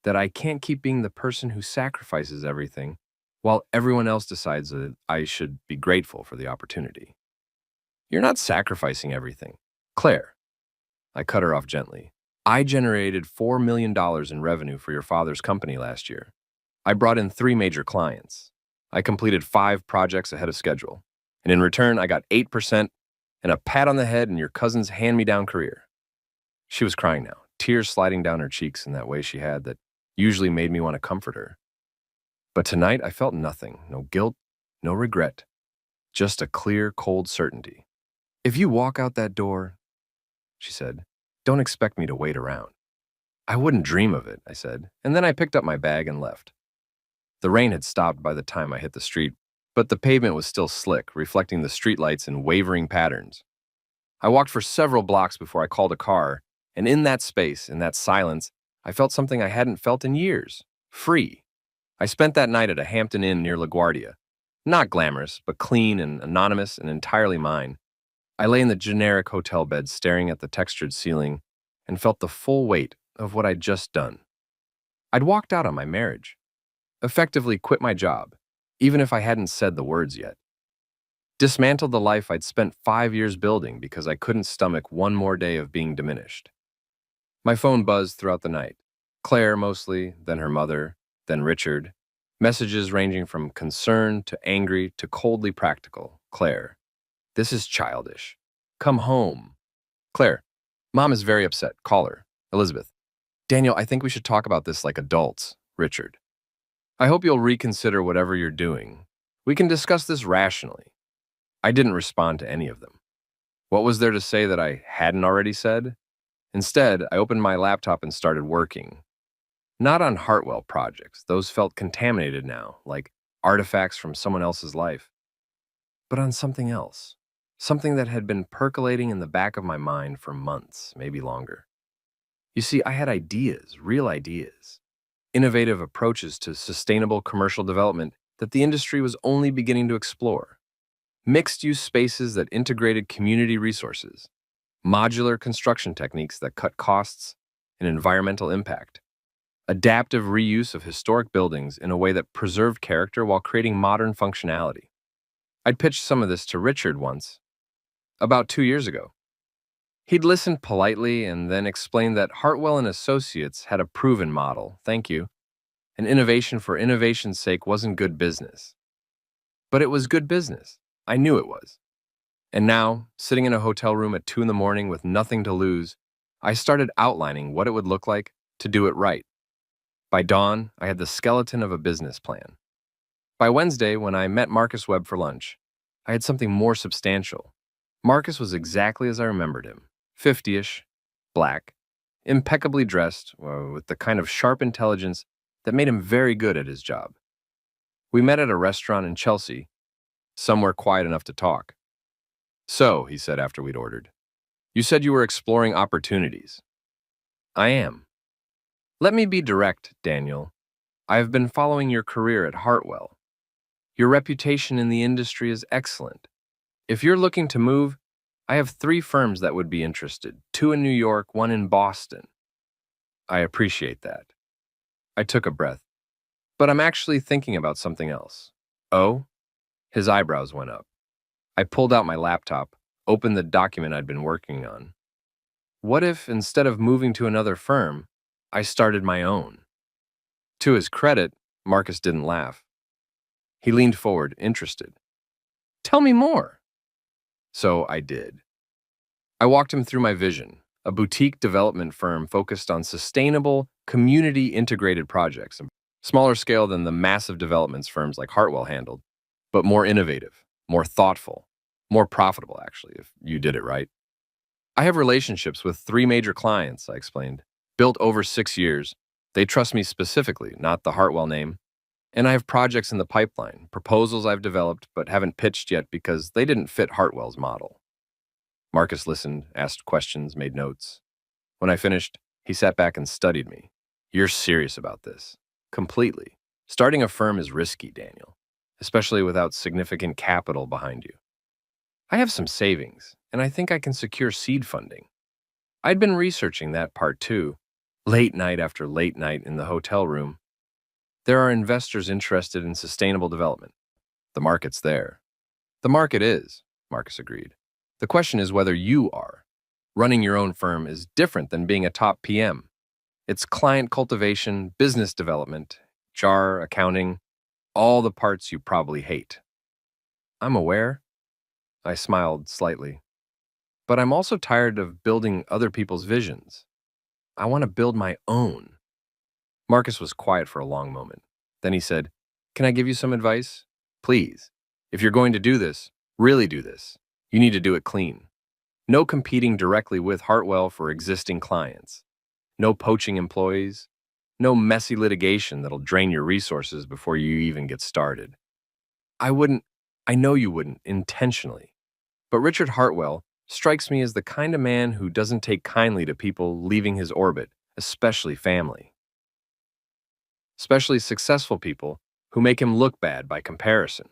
That I can't keep being the person who sacrifices everything while everyone else decides that I should be grateful for the opportunity. You're not sacrificing everything. Claire. I cut her off gently. I generated $4 million in revenue for your father's company last year. I brought in 3 major clients. I completed 5 projects ahead of schedule. And in return, I got 8% and a pat on the head in your cousin's hand-me-down career. She was crying now, tears sliding down her cheeks in that way she had that usually made me want to comfort her. But tonight, I felt nothing, no guilt, no regret, just a clear, cold certainty. If you walk out that door, she said. Don't expect me to wait around. I wouldn't dream of it, I said, and then I picked up my bag and left. The rain had stopped by the time I hit the street, but the pavement was still slick, reflecting the streetlights in wavering patterns. I walked for several blocks before I called a car, and in that space, in that silence, I felt something I hadn't felt in years: free. I spent that night at a Hampton Inn near LaGuardia. Not glamorous, but clean and anonymous and entirely mine. I lay in the generic hotel bed staring at the textured ceiling and felt the full weight of what I'd just done. I'd walked out on my marriage, effectively quit my job, even if I hadn't said the words yet. Dismantled the life I'd spent 5 years building because I couldn't stomach one more day of being diminished. My phone buzzed throughout the night. Claire mostly, then her mother, then Richard. Messages ranging from concerned to angry to coldly practical. Claire, this is childish. Come home. Claire, Mom is very upset. Call her. Elizabeth, Daniel, I think we should talk about this like adults. Richard, I hope you'll reconsider whatever you're doing. We can discuss this rationally. I didn't respond to any of them. What was there to say that I hadn't already said? Instead, I opened my laptop and started working. Not on Hartwell projects, those felt contaminated now, like artifacts from someone else's life. But on something else, something that had been percolating in the back of my mind for months, maybe longer. You see, I had ideas, real ideas, innovative approaches to sustainable commercial development that the industry was only beginning to explore. Mixed-use spaces that integrated community resources, modular construction techniques that cut costs and environmental impact, adaptive reuse of historic buildings in a way that preserved character while creating modern functionality. I'd pitched some of this to Richard once, about 2 years ago. He'd listened politely and then explained that Hartwell and Associates had a proven model, thank you, and innovation for innovation's sake wasn't good business. But it was good business. I knew it was. And now, sitting in a hotel room at 2 a.m. with nothing to lose, I started outlining what it would look like to do it right. By dawn, I had the skeleton of a business plan. By Wednesday, when I met Marcus Webb for lunch, I had something more substantial. Marcus was exactly as I remembered him, 50-ish, black, impeccably dressed, with the kind of sharp intelligence that made him very good at his job. We met at a restaurant in Chelsea, somewhere quiet enough to talk. So, he said after we'd ordered, you said you were exploring opportunities. I am. Let me be direct, Daniel. I have been following your career at Hartwell. Your reputation in the industry is excellent. If you're looking to move, I have 3 firms that would be interested, 2 in New York, 1 in Boston. I appreciate that. I took a breath. But I'm actually thinking about something else. Oh? His eyebrows went up. I pulled out my laptop, opened the document I'd been working on. What if, instead of moving to another firm, I started my own? To his credit, Marcus didn't laugh. He leaned forward, interested. Tell me more. So I did. I walked him through my vision, a boutique development firm focused on sustainable, community-integrated projects, smaller scale than the massive developments firms like Hartwell handled, but more innovative, more thoughtful, more profitable, actually, if you did it right. I have relationships with 3 major clients, I explained, built over 6 years. They trust me specifically, not the Hartwell name. And I have projects in the pipeline, proposals I've developed but haven't pitched yet because they didn't fit Hartwell's model. Marcus listened, asked questions, made notes. When I finished, he sat back and studied me. You're serious about this. Completely. Starting a firm is risky, Daniel, especially without significant capital behind you. I have some savings, and I think I can secure seed funding. I'd been researching that part too, late night after late night in the hotel room. There are investors interested in sustainable development. The market's there. The market is, Marcus agreed. The question is whether you are. Running your own firm is different than being a top PM. It's client cultivation, business development, HR, accounting, all the parts you probably hate. I'm aware. I smiled slightly. But I'm also tired of building other people's visions. I want to build my own. Marcus was quiet for a long moment. Then he said, Can I give you some advice? Please. If you're going to do this, really do this. You need to do it clean. No competing directly with Hartwell for existing clients. No poaching employees. No messy litigation that'll drain your resources before you even get started. I wouldn't, I know you wouldn't, intentionally. But Richard Hartwell strikes me as the kind of man who doesn't take kindly to people leaving his orbit, especially family. Especially successful people who make him look bad by comparison.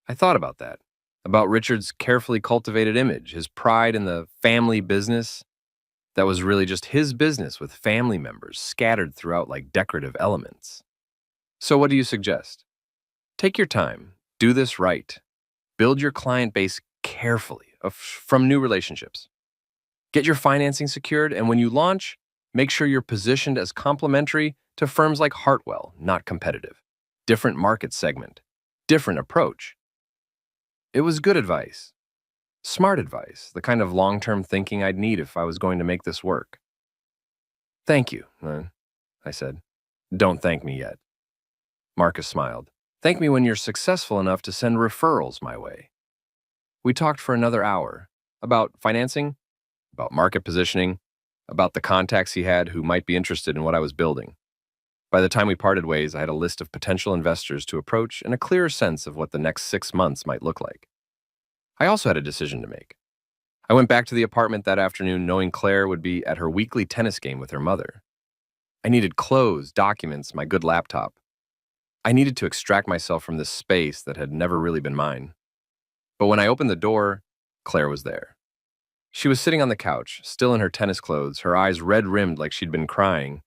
I thought about that, about Richard's carefully cultivated image, his pride in the family business that was really just his business with family members scattered throughout like decorative elements. So, what do you suggest? Take your time, do this right, build your client base carefully from new relationships. Get your financing secured, and when you launch, make sure you're positioned as complementary to firms like Hartwell, not competitive. Different market segment, different approach. It was good advice, smart advice, the kind of long-term thinking I'd need if I was going to make this work. Thank you, I said. Don't thank me yet. Marcus smiled. Thank me when you're successful enough to send referrals my way. We talked for another hour about financing, about market positioning, about the contacts he had who might be interested in what I was building. By the time we parted ways, I had a list of potential investors to approach and a clearer sense of what the next 6 months might look like. I also had a decision to make. I went back to the apartment that afternoon knowing Claire would be at her weekly tennis game with her mother. I needed clothes, documents, my good laptop. I needed to extract myself from this space that had never really been mine. But when I opened the door, Claire was there. She was sitting on the couch, still in her tennis clothes, her eyes red-rimmed like she'd been crying.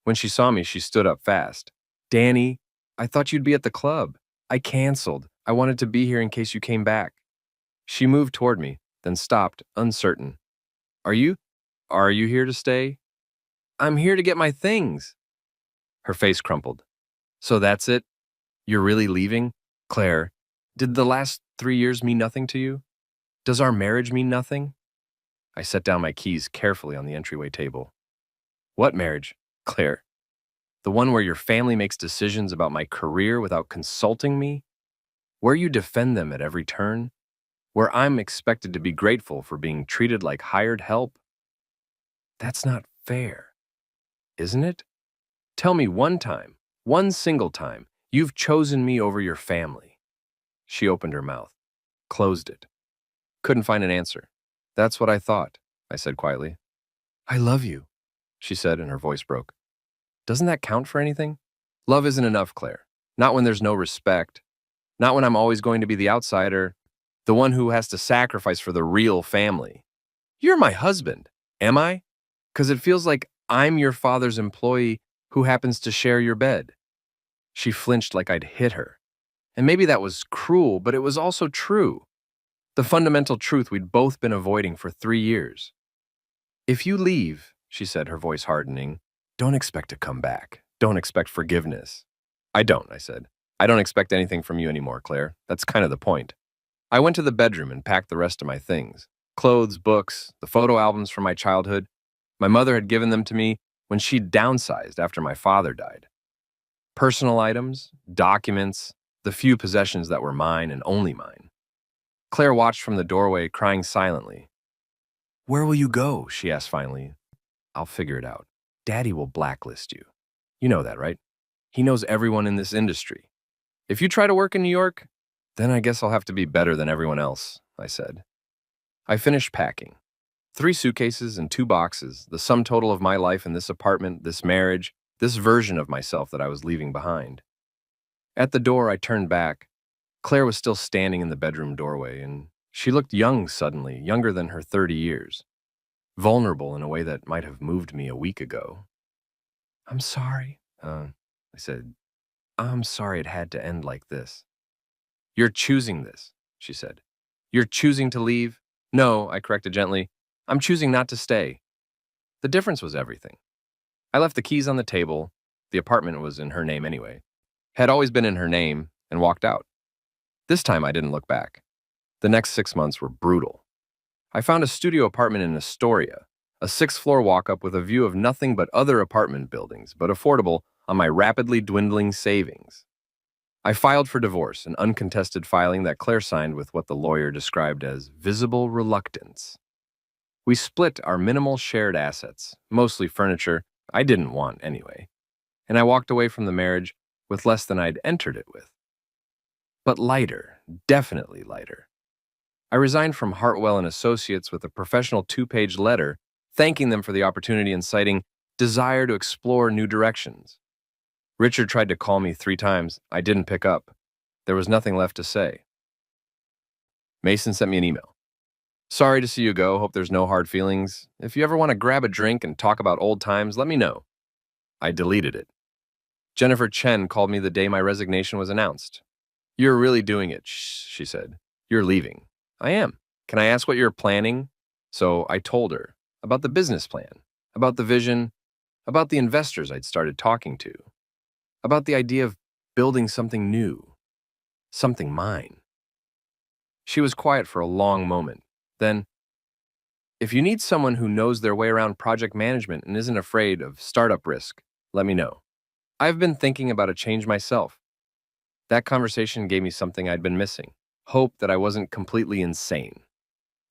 When she saw me, she stood up fast. Danny, I thought you'd be at the club. I canceled. I wanted to be here in case you came back. She moved toward me, then stopped, uncertain. Are you here to stay? I'm here to get my things. Her face crumpled. So that's it? You're really leaving? Claire, did the last 3 years mean nothing to you? Does our marriage mean nothing? I set down my keys carefully on the entryway table. What marriage, Claire? The one where your family makes decisions about my career without consulting me? Where you defend them at every turn? Where I'm expected to be grateful for being treated like hired help? That's not fair, isn't it? Tell me one time, one single time, you've chosen me over your family. She opened her mouth, closed it. Couldn't find an answer. That's what I thought, I said quietly. I love you, she said, and her voice broke. Doesn't that count for anything? Love isn't enough, Claire. Not when there's no respect. Not when I'm always going to be the outsider, the one who has to sacrifice for the real family. You're my husband, am I? Because it feels like I'm your father's employee who happens to share your bed. She flinched like I'd hit her. And maybe that was cruel, but it was also true. The fundamental truth we'd both been avoiding for 3 years. If you leave, she said, her voice hardening, don't expect to come back. Don't expect forgiveness. I don't, I said. I don't expect anything from you anymore, Claire. That's kind of the point. I went to the bedroom and packed the rest of my things. Clothes, books, the photo albums from my childhood. My mother had given them to me when she'd downsized after my father died. Personal items, documents, the few possessions that were mine and only mine. Claire watched from the doorway, crying silently. Where will you go? She asked finally. I'll figure it out. Daddy will blacklist you. You know that, right? He knows everyone in this industry. If you try to work in New York, then I guess I'll have to be better than everyone else, I said. I finished packing. 3 suitcases and 2 boxes, the sum total of my life in this apartment, this marriage, this version of myself that I was leaving behind. At the door, I turned back. Claire was still standing in the bedroom doorway, and she looked young suddenly, younger than her 30 years. Vulnerable in a way that might have moved me a week ago. I'm sorry, I said. I'm sorry it had to end like this. You're choosing this, she said. You're choosing to leave? No, I corrected gently. I'm choosing not to stay. The difference was everything. I left the keys on the table. The apartment was in her name anyway. Had always been in her name, and walked out. This time I didn't look back. The next 6 months were brutal. I found a studio apartment in Astoria, a 6th-floor walk-up with a view of nothing but other apartment buildings, but affordable on my rapidly dwindling savings. I filed for divorce, an uncontested filing that Claire signed with what the lawyer described as visible reluctance. We split our minimal shared assets, mostly furniture I didn't want anyway, and I walked away from the marriage with less than I'd entered it with. But lighter, definitely lighter. I resigned from Hartwell and Associates with a professional two-page letter thanking them for the opportunity and citing desire to explore new directions. Richard tried to call me 3 times. I didn't pick up. There was nothing left to say. Mason sent me an email. Sorry to see you go. Hope there's no hard feelings. If you ever want to grab a drink and talk about old times, let me know. I deleted it. Jennifer Chen called me the day my resignation was announced. You're really doing it, she said. You're leaving. I am. Can I ask what you're planning? So I told her about the business plan, about the vision, about the investors I'd started talking to, about the idea of building something new, something mine. She was quiet for a long moment. Then, if you need someone who knows their way around project management and isn't afraid of startup risk, let me know. I've been thinking about a change myself. That conversation gave me something I'd been missing, hope that I wasn't completely insane.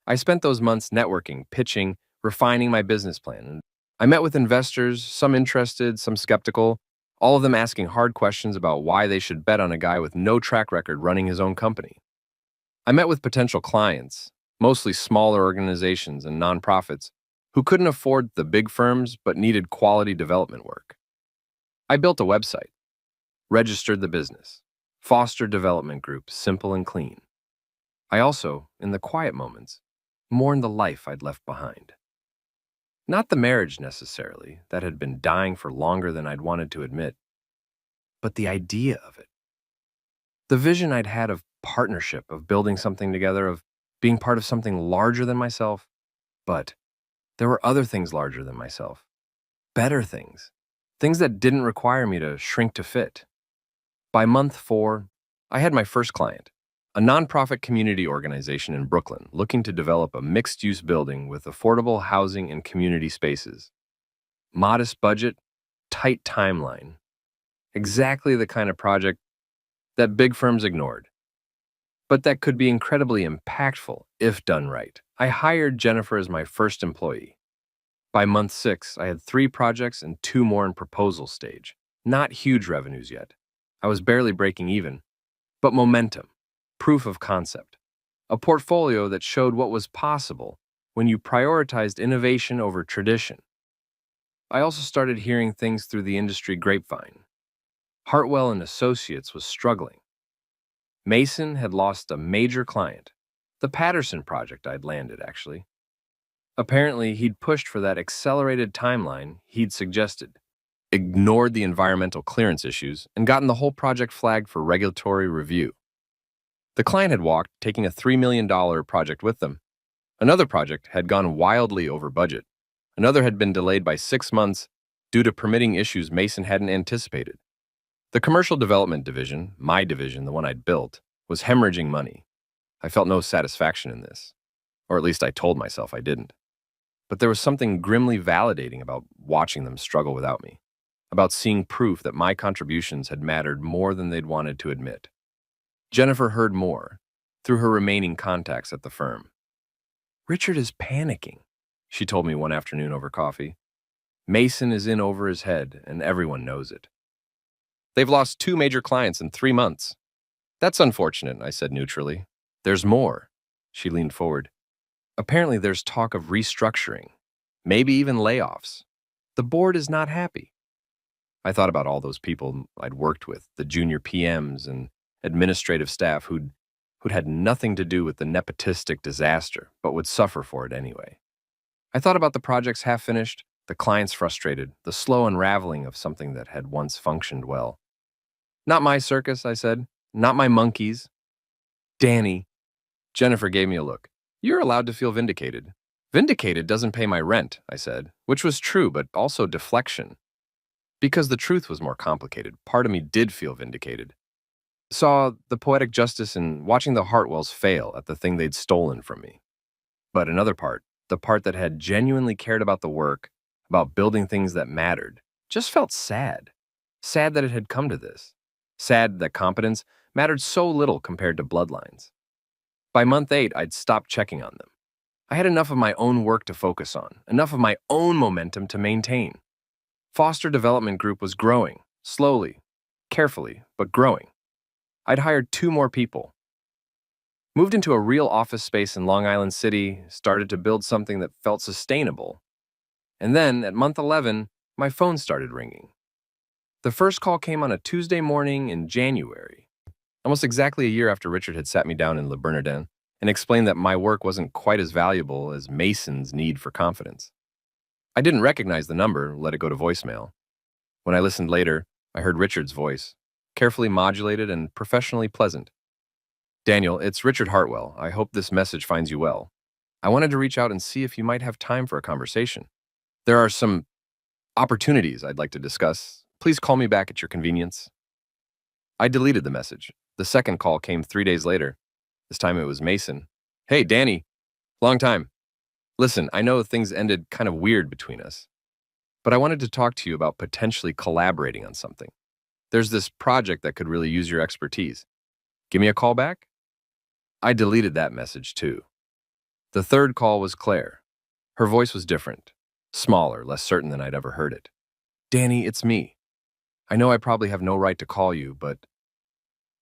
I spent those months networking, pitching, refining my business plan. And I met with investors, some interested, some skeptical, all of them asking hard questions about why they should bet on a guy with no track record running his own company. I met with potential clients, mostly smaller organizations and nonprofits, who couldn't afford the big firms but needed quality development work. I built a website, registered the business, fostered development group, simple and clean. I also, in the quiet moments, mourned the life I'd left behind. Not the marriage necessarily, that had been dying for longer than I'd wanted to admit, but the idea of it. The vision I'd had of partnership, of building something together, of being part of something larger than myself. But there were other things larger than myself. Better things. Things that didn't require me to shrink to fit. By month 4, I had my first client, a nonprofit community organization in Brooklyn looking to develop a mixed-use building with affordable housing and community spaces. Modest budget, tight timeline. Exactly the kind of project that big firms ignored, but that could be incredibly impactful if done right. I hired Jennifer as my first employee. By month 6, I had 3 projects and 2 more in proposal stage. Not huge revenues yet. I was barely breaking even, but momentum, proof of concept, a portfolio that showed what was possible when you prioritized innovation over tradition. I also started hearing things through the industry grapevine. Hartwell and Associates was struggling. Mason had lost a major client, the Patterson project I'd landed, actually. Apparently, he'd pushed for that accelerated timeline he'd suggested, ignored the environmental clearance issues, and gotten the whole project flagged for regulatory review. The client had walked, taking a $3 million project with them. Another project had gone wildly over budget. Another had been delayed by 6 months due to permitting issues Mason hadn't anticipated. The commercial development division, my division, the one I'd built, was hemorrhaging money. I felt no satisfaction in this, or at least I told myself I didn't. But there was something grimly validating about watching them struggle without me, about seeing proof that my contributions had mattered more than they'd wanted to admit. Jennifer heard more, through her remaining contacts at the firm. Richard is panicking, she told me one afternoon over coffee. Mason is in over his head, and everyone knows it. They've lost 2 major clients in 3 months. That's unfortunate, I said neutrally. There's more. She leaned forward. Apparently there's talk of restructuring, maybe even layoffs. The board is not happy. I thought about all those people I'd worked with, the junior PMs and administrative staff who'd had nothing to do with the nepotistic disaster, but would suffer for it anyway. I thought about the projects half finished, the clients frustrated, the slow unraveling of something that had once functioned well. Not my circus, I said. Not my monkeys. Danny. Jennifer gave me a look. You're allowed to feel vindicated. Vindicated doesn't pay my rent, I said, which was true, but also deflection. Because the truth was more complicated, part of me did feel vindicated. Saw the poetic justice in watching the Hartwells fail at the thing they'd stolen from me. But another part, the part that had genuinely cared about the work, about building things that mattered, just felt sad. Sad that it had come to this. Sad that competence mattered so little compared to bloodlines. By month 8, I'd stopped checking on them. I had enough of my own work to focus on, enough of my own momentum to maintain. Foster Development Group was growing, slowly, carefully, but growing. I'd hired 2 more people, moved into a real office space in Long Island City, started to build something that felt sustainable. And then, at month 11, my phone started ringing. The first call came on a Tuesday morning in January, almost exactly a year after Richard had sat me down in Le Bernardin and explained that my work wasn't quite as valuable as Mason's need for confidence. I didn't recognize the number, let it go to voicemail. When I listened later, I heard Richard's voice, carefully modulated and professionally pleasant. Daniel, it's Richard Hartwell. I hope this message finds you well. I wanted to reach out and see if you might have time for a conversation. There are some opportunities I'd like to discuss. Please call me back at your convenience. I deleted the message. The second call came 3 days later. This time it was Mason. Hey, Danny. Long time. Listen, I know things ended kind of weird between us, but I wanted to talk to you about potentially collaborating on something. There's this project that could really use your expertise. Give me a call back? I deleted that message too. The third call was Claire. Her voice was different, smaller, less certain than I'd ever heard it. Danny, it's me. I know I probably have no right to call you, but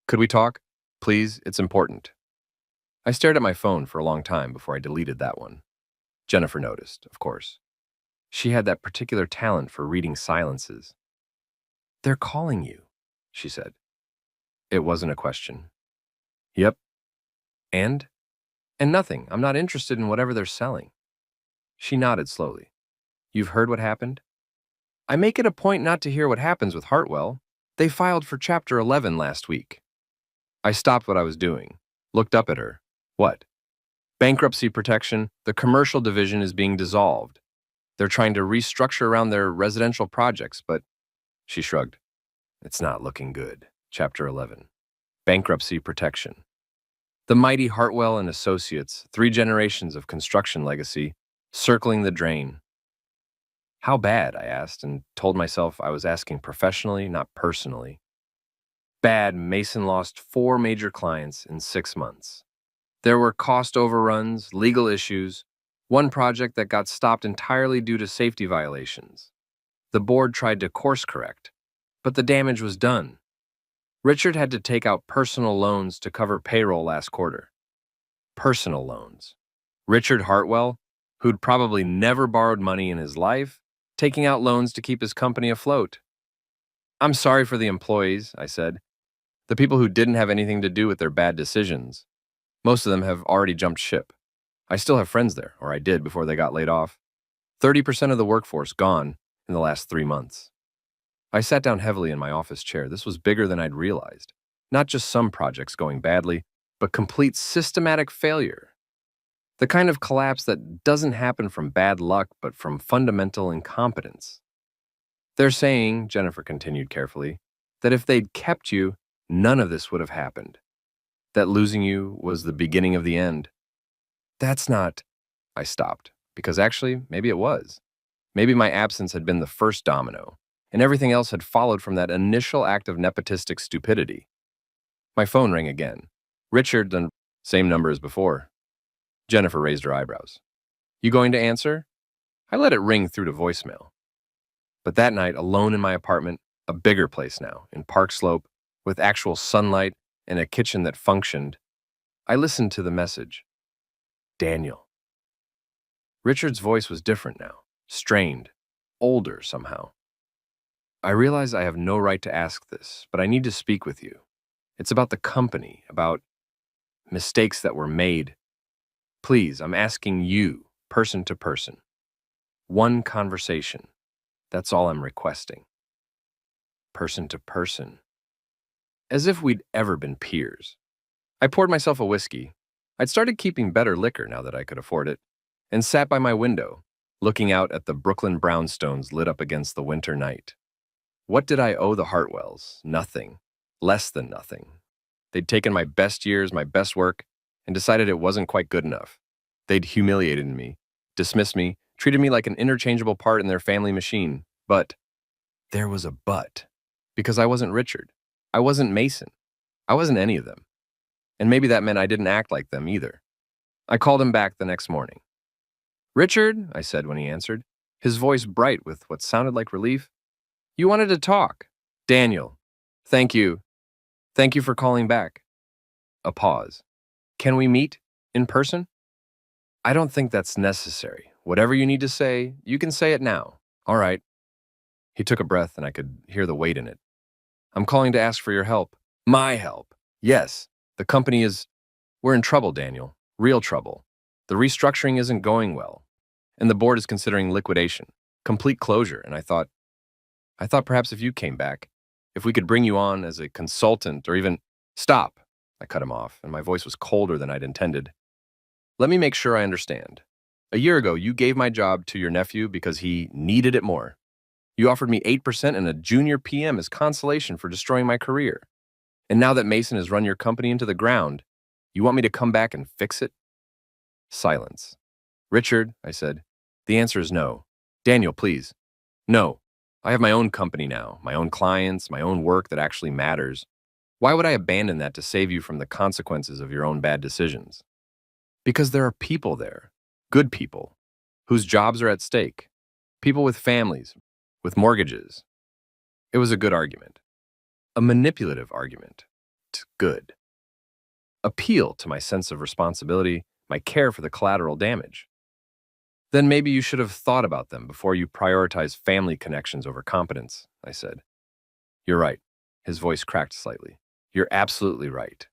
could we talk? Please, it's important. I stared at my phone for a long time before I deleted that one. Jennifer noticed, of course. She had that particular talent for reading silences. They're calling you, she said. It wasn't a question. Yep. And? And nothing. I'm not interested in whatever they're selling. She nodded slowly. You've heard what happened? I make it a point not to hear what happens with Hartwell. They filed for Chapter 11 last week. I stopped what I was doing, looked up at her. What? Bankruptcy protection, the commercial division is being dissolved. They're trying to restructure around their residential projects, but she shrugged. It's not looking good. Chapter 11. Bankruptcy protection. The mighty Hartwell and Associates, 3 generations of construction legacy, circling the drain. How bad, I asked, and told myself I was asking professionally, not personally. Bad. Mason lost 4 major clients in 6 months. There were cost overruns, legal issues, one project that got stopped entirely due to safety violations. The board tried to course correct, but the damage was done. Richard had to take out personal loans to cover payroll last quarter. Personal loans. Richard Hartwell, who'd probably never borrowed money in his life, taking out loans to keep his company afloat. I'm sorry for the employees, I said. The people who didn't have anything to do with their bad decisions. Most of them have already jumped ship. I still have friends there, or I did before they got laid off. 30% of the workforce gone in the last 3 months. I sat down heavily in my office chair. This was bigger than I'd realized. Not just some projects going badly, but complete systematic failure. The kind of collapse that doesn't happen from bad luck, but from fundamental incompetence. They're saying, Jennifer continued carefully, that if they'd kept you, none of this would have happened. That losing you was the beginning of the end. That's not... I stopped, because actually, maybe it was. Maybe my absence had been the first domino, and everything else had followed from that initial act of nepotistic stupidity. My phone rang again. Richard, the same number as before. Jennifer raised her eyebrows. You going to answer? I let it ring through to voicemail. But that night, alone in my apartment, a bigger place now, in Park Slope, with actual sunlight and a kitchen that functioned, I listened to the message. Daniel. Richard's voice was different now, strained, older somehow. I realize I have no right to ask this, but I need to speak with you. It's about the company, about mistakes that were made. Please, I'm asking you, person to person. One conversation. That's all I'm requesting. Person to person. As if we'd ever been peers. I poured myself a whiskey. I'd started keeping better liquor now that I could afford it, and sat by my window, looking out at the Brooklyn brownstones lit up against the winter night. What did I owe the Hartwells? Nothing. Less than nothing. They'd taken my best years, my best work, and decided it wasn't quite good enough. They'd humiliated me, dismissed me, treated me like an interchangeable part in their family machine. But there was a but. Because I wasn't Richard. I wasn't Mason. I wasn't any of them. And maybe that meant I didn't act like them either. I called him back the next morning. Richard, I said when he answered, his voice bright with what sounded like relief. You wanted to talk. Daniel, thank you. Thank you for calling back. A pause. Can we meet in person? I don't think that's necessary. Whatever you need to say, you can say it now. All right. He took a breath and I could hear the weight in it. I'm calling to ask for your help. My help. Yes. The company is. We're in trouble, Daniel. Real trouble. The restructuring isn't going well. And the board is considering liquidation, complete closure. And I thought perhaps if you came back, if we could bring you on as a consultant or even. Stop. I cut him off, and my voice was colder than I'd intended. Let me make sure I understand. A year ago, you gave my job to your nephew because he needed it more. You offered me 8% and a junior PM as consolation for destroying my career. And now that Mason has run your company into the ground, you want me to come back and fix it? Silence. Richard, I said, the answer is no. Daniel, please. No. I have my own company now, my own clients, my own work that actually matters. Why would I abandon that to save you from the consequences of your own bad decisions? Because there are people there, good people, whose jobs are at stake, people with families, with mortgages. It was a good argument. A manipulative argument. Good. Appeal to my sense of responsibility, my care for the collateral damage. Then maybe you should have thought about them before you prioritize family connections over competence, I said. You're right. His voice cracked slightly. You're absolutely right.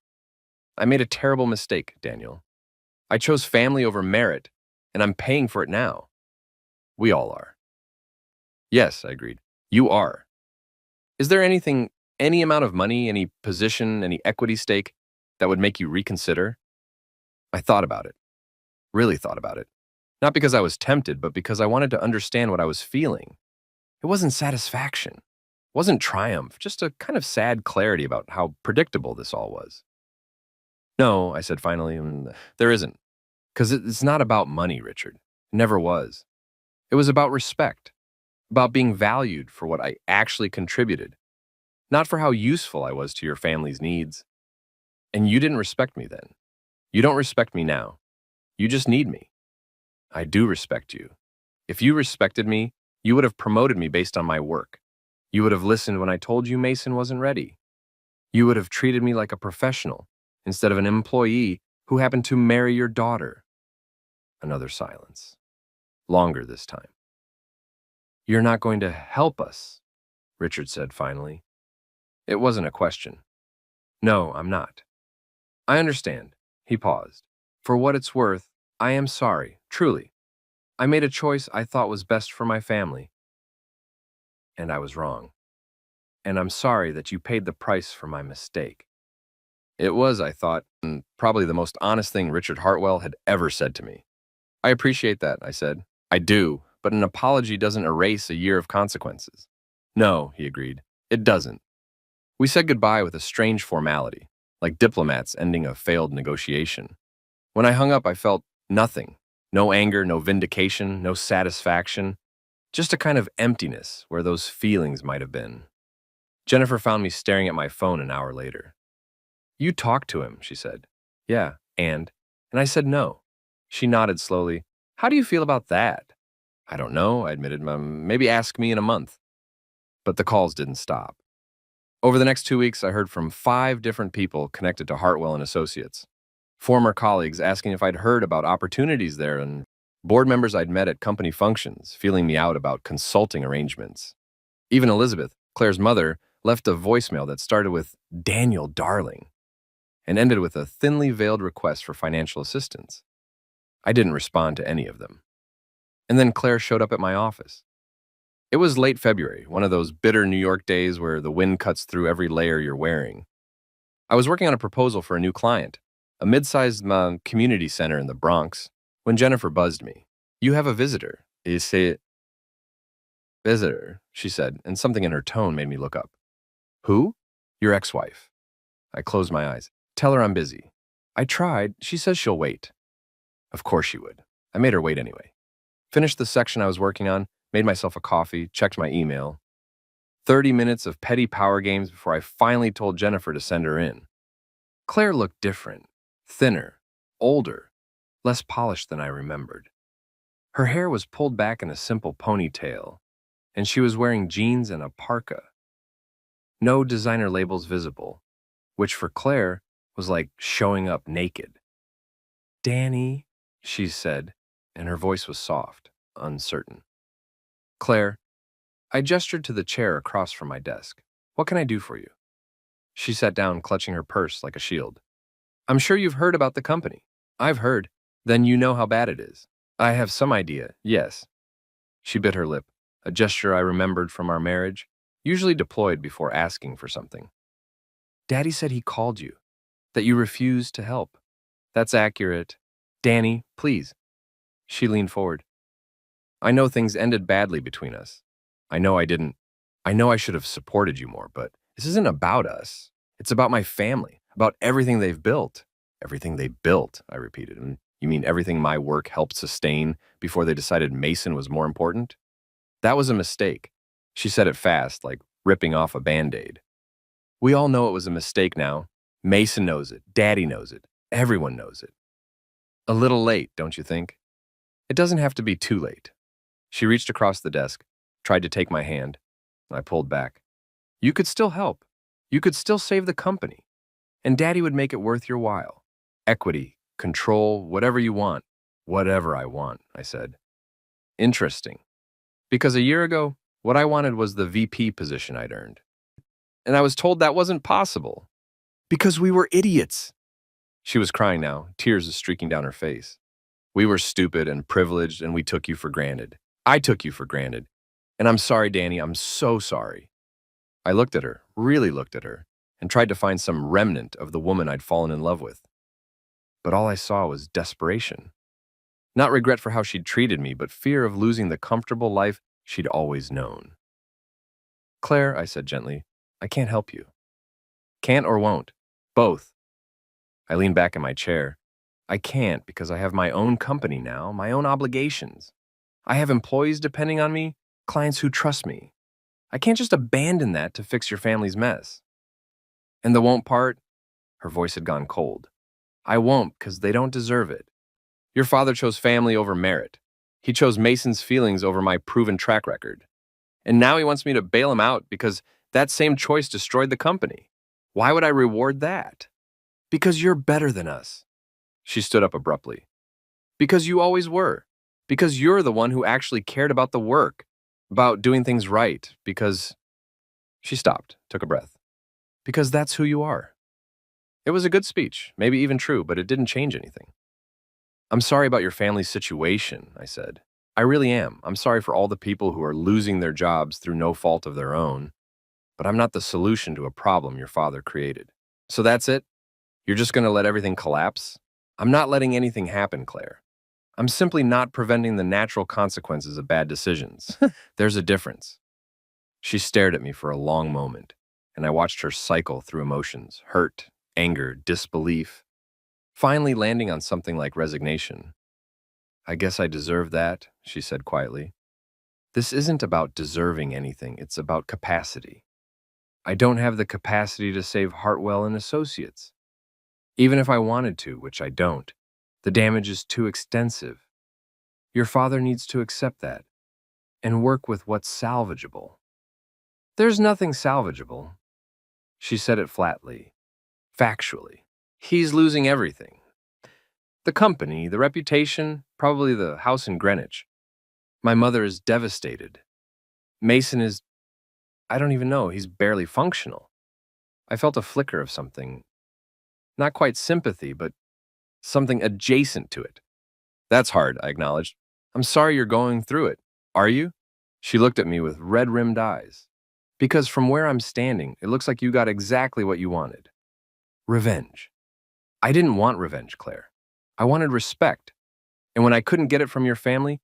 I made a terrible mistake, Daniel. I chose family over merit, and I'm paying for it now. We all are. Yes, I agreed. You are. Is there anything, any amount of money, any position, any equity stake that would make you reconsider? I thought about it. Really thought about it. Not because I was tempted, but because I wanted to understand what I was feeling. It wasn't satisfaction. It wasn't triumph, just a kind of sad clarity about how predictable this all was. No, I said finally, there isn't. Because it's not about money, Richard. It never was. It was about respect, about being valued for what I actually contributed, not for how useful I was to your family's needs. And you didn't respect me then. You don't respect me now. You just need me. I do respect you. If you respected me, you would have promoted me based on my work. You would have listened when I told you Mason wasn't ready. You would have treated me like a professional instead of an employee who happened to marry your daughter. Another silence. Longer this time. You're not going to help us, Richard said finally. It wasn't a question. No, I'm not. I understand. He paused. For what it's worth, I am sorry, truly. I made a choice I thought was best for my family. And I was wrong. And I'm sorry that you paid the price for my mistake. It was, I thought, probably the most honest thing Richard Hartwell had ever said to me. I appreciate that, I said. I do, but an apology doesn't erase a year of consequences. No, he agreed. It doesn't. We said goodbye with a strange formality, like diplomats ending a failed negotiation. When I hung up, I felt nothing. No anger, no vindication, no satisfaction. Just a kind of emptiness where those feelings might have been. Jennifer found me staring at my phone an hour later. You talked to him, she said. Yeah, and I said no. She nodded slowly. How do you feel about that? I don't know, I admitted. Maybe ask me in a month. But the calls didn't stop. Over the next 2 weeks, I heard from 5 different people connected to Hartwell and Associates. Former colleagues asking if I'd heard about opportunities there and board members I'd met at company functions feeling me out about consulting arrangements. Even Elizabeth, Claire's mother, left a voicemail that started with Daniel, darling, and ended with a thinly veiled request for financial assistance. I didn't respond to any of them. And then Claire showed up at my office. It was late February, one of those bitter New York days where the wind cuts through every layer you're wearing. I was working on a proposal for a new client, a mid-sized community center in the Bronx, when Jennifer buzzed me. You have a visitor. Is it? Visitor, she said, and something in her tone made me look up. Who? Your ex-wife. I closed my eyes. Tell her I'm busy. I tried. She says she'll wait. Of course she would. I made her wait anyway. Finished the section I was working on, made myself a coffee, checked my email. 30 minutes of petty power games before I finally told Jennifer to send her in. Claire looked different, thinner, older, less polished than I remembered. Her hair was pulled back in a simple ponytail, and she was wearing jeans and a parka. No designer labels visible, which for Claire was like showing up naked. Danny, she said, and her voice was soft, uncertain. Claire, I gestured to the chair across from my desk. What can I do for you? She sat down, clutching her purse like a shield. I'm sure you've heard about the company. I've heard. Then you know how bad it is. I have some idea, yes. She bit her lip, a gesture I remembered from our marriage, usually deployed before asking for something. Daddy said he called you, that you refused to help. That's accurate. Danny, please. She leaned forward. I know things ended badly between us. I know I didn't. I know I should have supported you more, but this isn't about us. It's about my family, about everything they've built. Everything they built, I repeated. And you mean everything my work helped sustain before they decided Mason was more important? That was a mistake. She said it fast, like ripping off a Band-Aid. We all know it was a mistake now. Mason knows it. Daddy knows it. Everyone knows it. A little late, don't you think? It doesn't have to be too late. She reached across the desk, tried to take my hand. I pulled back. You could still help. You could still save the company. And Daddy would make it worth your while. Equity, control, whatever you want. Whatever I want, I said. Interesting. Because a year ago, what I wanted was the VP position I'd earned. And I was told that wasn't possible. Because we were idiots. She was crying now, tears streaking down her face. We were stupid and privileged, and we took you for granted. I took you for granted. And I'm sorry, Danny, I'm so sorry. I looked at her, really looked at her, and tried to find some remnant of the woman I'd fallen in love with. But all I saw was desperation. Not regret for how she'd treated me, but fear of losing the comfortable life she'd always known. Claire, I said gently, I can't help you. Can't or won't? Both. I leaned back in my chair. I can't because I have my own company now, my own obligations. I have employees depending on me, clients who trust me. I can't just abandon that to fix your family's mess. And the won't part? Her voice had gone cold. I won't because they don't deserve it. Your father chose family over merit. He chose Mason's feelings over my proven track record. And now he wants me to bail him out because that same choice destroyed the company. Why would I reward that? Because you're better than us. She stood up abruptly. Because you always were. Because you're the one who actually cared about the work, about doing things right, because... She stopped, took a breath. Because that's who you are. It was a good speech, maybe even true, but it didn't change anything. I'm sorry about your family's situation, I said. I really am. I'm sorry for all the people who are losing their jobs through no fault of their own. But I'm not the solution to a problem your father created. So that's it? You're just going to let everything collapse? I'm not letting anything happen, Claire. I'm simply not preventing the natural consequences of bad decisions. There's a difference. She stared at me for a long moment, and I watched her cycle through emotions, hurt, anger, disbelief, finally landing on something like resignation. I guess I deserve that, she said quietly. This isn't about deserving anything, it's about capacity. I don't have the capacity to save Hartwell and Associates. Even if I wanted to, which I don't, the damage is too extensive. Your father needs to accept that and work with what's salvageable. There's nothing salvageable. She said it flatly, factually. He's losing everything. The company, the reputation, probably the house in Greenwich. My mother is devastated. Mason is, I don't even know, he's barely functional. I felt a flicker of something, not quite sympathy, but something adjacent to it. That's hard, I acknowledged. I'm sorry you're going through it. Are you? She looked at me with red-rimmed eyes. Because from where I'm standing, it looks like you got exactly what you wanted. Revenge. I didn't want revenge, Claire. I wanted respect. And when I couldn't get it from your family,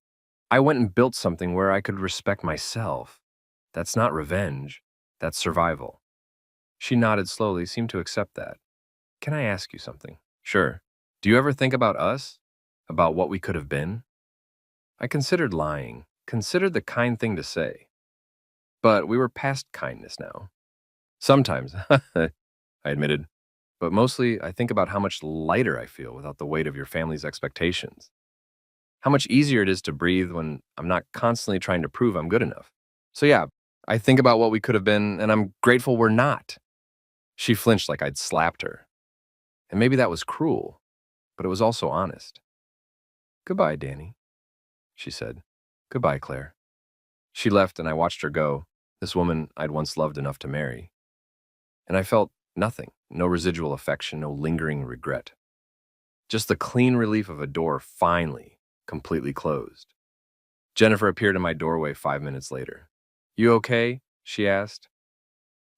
I went and built something where I could respect myself. That's not revenge. That's survival. She nodded slowly, seemed to accept that. Can I ask you something? Sure. Do you ever think about us? About what we could have been? I considered lying, considered the kind thing to say. But we were past kindness now. Sometimes, I admitted. But mostly, I think about how much lighter I feel without the weight of your family's expectations. how much easier it is to breathe when I'm not constantly trying to prove I'm good enough. So, yeah, I think about what we could have been, and I'm grateful we're not. She flinched like I'd slapped her. And maybe that was cruel, but it was also honest. Goodbye, Danny, she said. Goodbye, Claire. She left, and I watched her go, this woman I'd once loved enough to marry. And I felt nothing, no residual affection, no lingering regret. Just the clean relief of a door finally, completely closed. Jennifer appeared in my doorway 5 minutes later. You okay? She asked.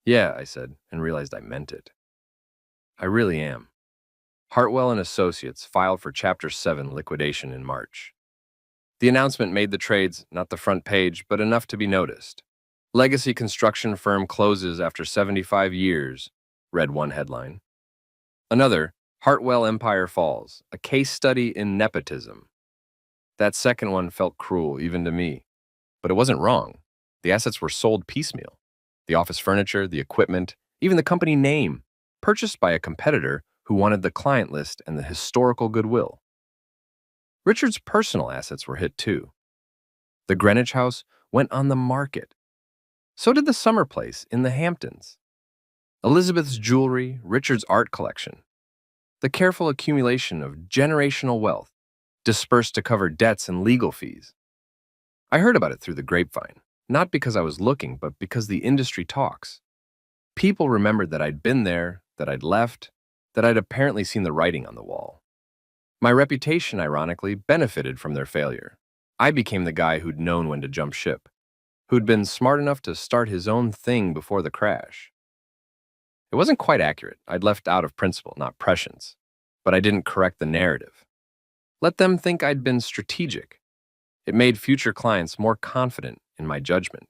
Yeah, I said, and realized I meant it. I really am. Hartwell and Associates filed for Chapter 7 liquidation in March. The announcement made the trades not the front page, but enough to be noticed. Legacy construction firm closes after 75 years, read one headline. Another, Hartwell Empire falls, a case study in nepotism. That second one felt cruel, even to me. But it wasn't wrong. The assets were sold piecemeal. The office furniture, the equipment, even the company name, purchased by a competitor who wanted the client list and the historical goodwill. Richard's personal assets were hit too. The Greenwich House went on the market. So did the Summer Place in the Hamptons. Elizabeth's jewelry, Richard's art collection. The careful accumulation of generational wealth dispersed to cover debts and legal fees. I heard about it through the grapevine, not because I was looking, but because the industry talks. People remembered that I'd been there, that I'd left, that I'd apparently seen the writing on the wall. My reputation, ironically, benefited from their failure. I became the guy who'd known when to jump ship, who'd been smart enough to start his own thing before the crash. It wasn't quite accurate. I'd left out of principle, not prescience. But I didn't correct the narrative. Let them think I'd been strategic. It made future clients more confident in my judgment.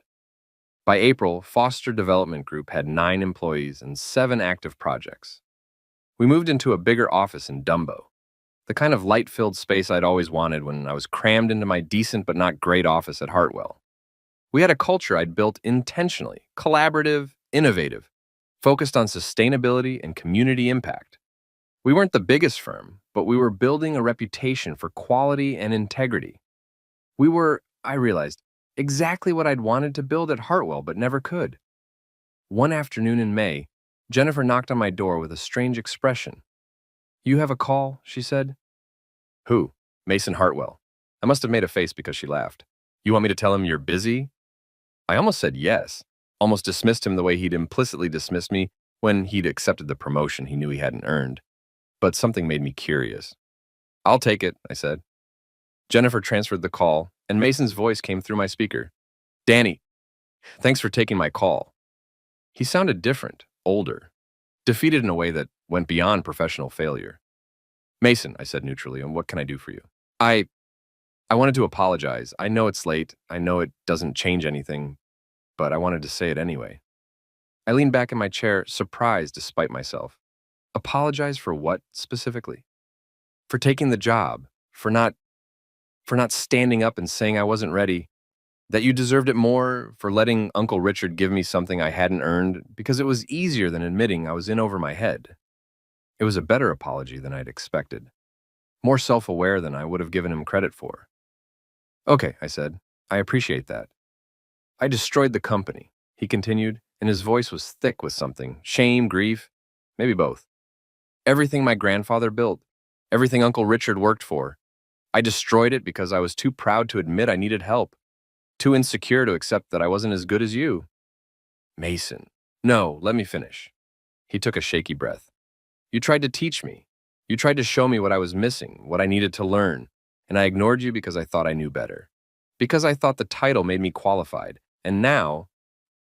By April, Foster Development Group had 9 employees and 7 active projects. We moved into a bigger office in Dumbo, the kind of light-filled space I'd always wanted when I was crammed into my decent but not great office at Hartwell. We had a culture I'd built intentionally, collaborative, innovative, focused on sustainability and community impact. We weren't the biggest firm, but we were building a reputation for quality and integrity. We were, I realized, exactly what I'd wanted to build at Hartwell but never could. One afternoon in May, Jennifer knocked on my door with a strange expression. You have a call, she said. Who? Mason Hartwell. I must have made a face because she laughed. You want me to tell him you're busy? I almost said yes, almost dismissed him the way he'd implicitly dismissed me when he'd accepted the promotion he knew he hadn't earned. But something made me curious. I'll take it, I said. Jennifer transferred the call, and Mason's voice came through my speaker. Danny, thanks for taking my call. He sounded different, older, defeated in a way that went beyond professional failure. Mason, I said neutrally, and what can I do for you? I wanted to apologize. I know it's late. I know it doesn't change anything, but I wanted to say it anyway. I leaned back in my chair, surprised despite myself. Apologize for what specifically? For taking the job, for not standing up and saying I wasn't ready, that you deserved it more, for letting Uncle Richard give me something I hadn't earned, because it was easier than admitting I was in over my head. It was a better apology than I'd expected, more self-aware than I would have given him credit for. Okay, I said, I appreciate that. I destroyed the company, he continued, and his voice was thick with something, shame, grief, maybe both. Everything my grandfather built, everything Uncle Richard worked for, I destroyed it because I was too proud to admit I needed help, too insecure to accept that I wasn't as good as you. Mason. No, let me finish. He took a shaky breath. You tried to teach me. You tried to show me what I was missing, what I needed to learn, and I ignored you because I thought I knew better. Because I thought the title made me qualified, and now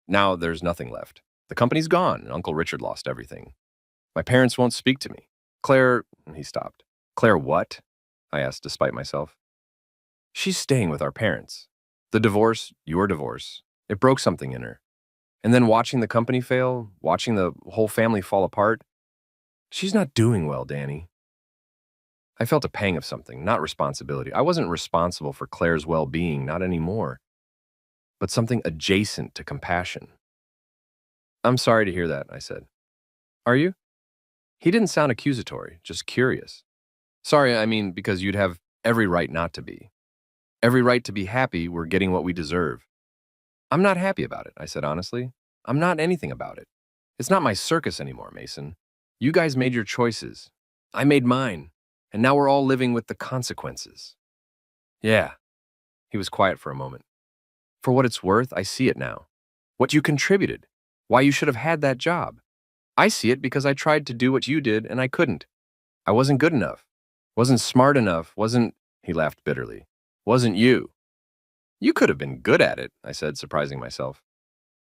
there's nothing left. The company's gone, and Uncle Richard lost everything. My parents won't speak to me. Claire, he stopped. Claire what? I asked despite myself. She's staying with our parents. The divorce, your divorce, it broke something in her. And then watching the company fail, watching the whole family fall apart, she's not doing well, Danny. I felt a pang of something, not responsibility. I wasn't responsible for Claire's well-being, not anymore, but something adjacent to compassion. I'm sorry to hear that, I said. Are you? He didn't sound accusatory, just curious. Sorry, I mean, because you'd have every right not to be. Every right to be happy we're getting what we deserve. I'm not happy about it, I said honestly. I'm not anything about it. It's not my circus anymore, Mason. You guys made your choices. I made mine. And now we're all living with the consequences. Yeah. He was quiet for a moment. For what it's worth, I see it now. What you contributed. Why you should have had that job. I see it because I tried to do what you did and I couldn't. I wasn't good enough. Wasn't smart enough. He laughed bitterly. Wasn't you. You could have been good at it, I said, surprising myself.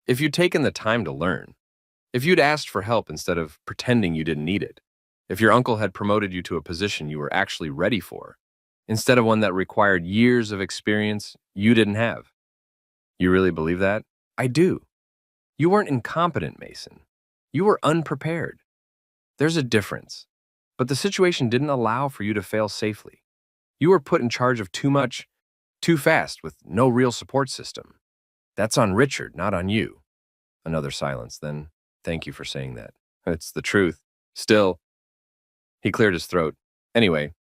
If you'd taken the time to learn. If you'd asked for help instead of pretending you didn't need it. If your uncle had promoted you to a position you were actually ready for, instead of one that required years of experience you didn't have. You really believe that? I do. You weren't incompetent, Mason. You were unprepared. There's a difference. But the situation didn't allow for you to fail safely. You were put in charge of too much, too fast, with no real support system. That's on Richard, not on you. Another silence, then, thank you for saying that. It's the truth. Still, he cleared his throat. Anyway,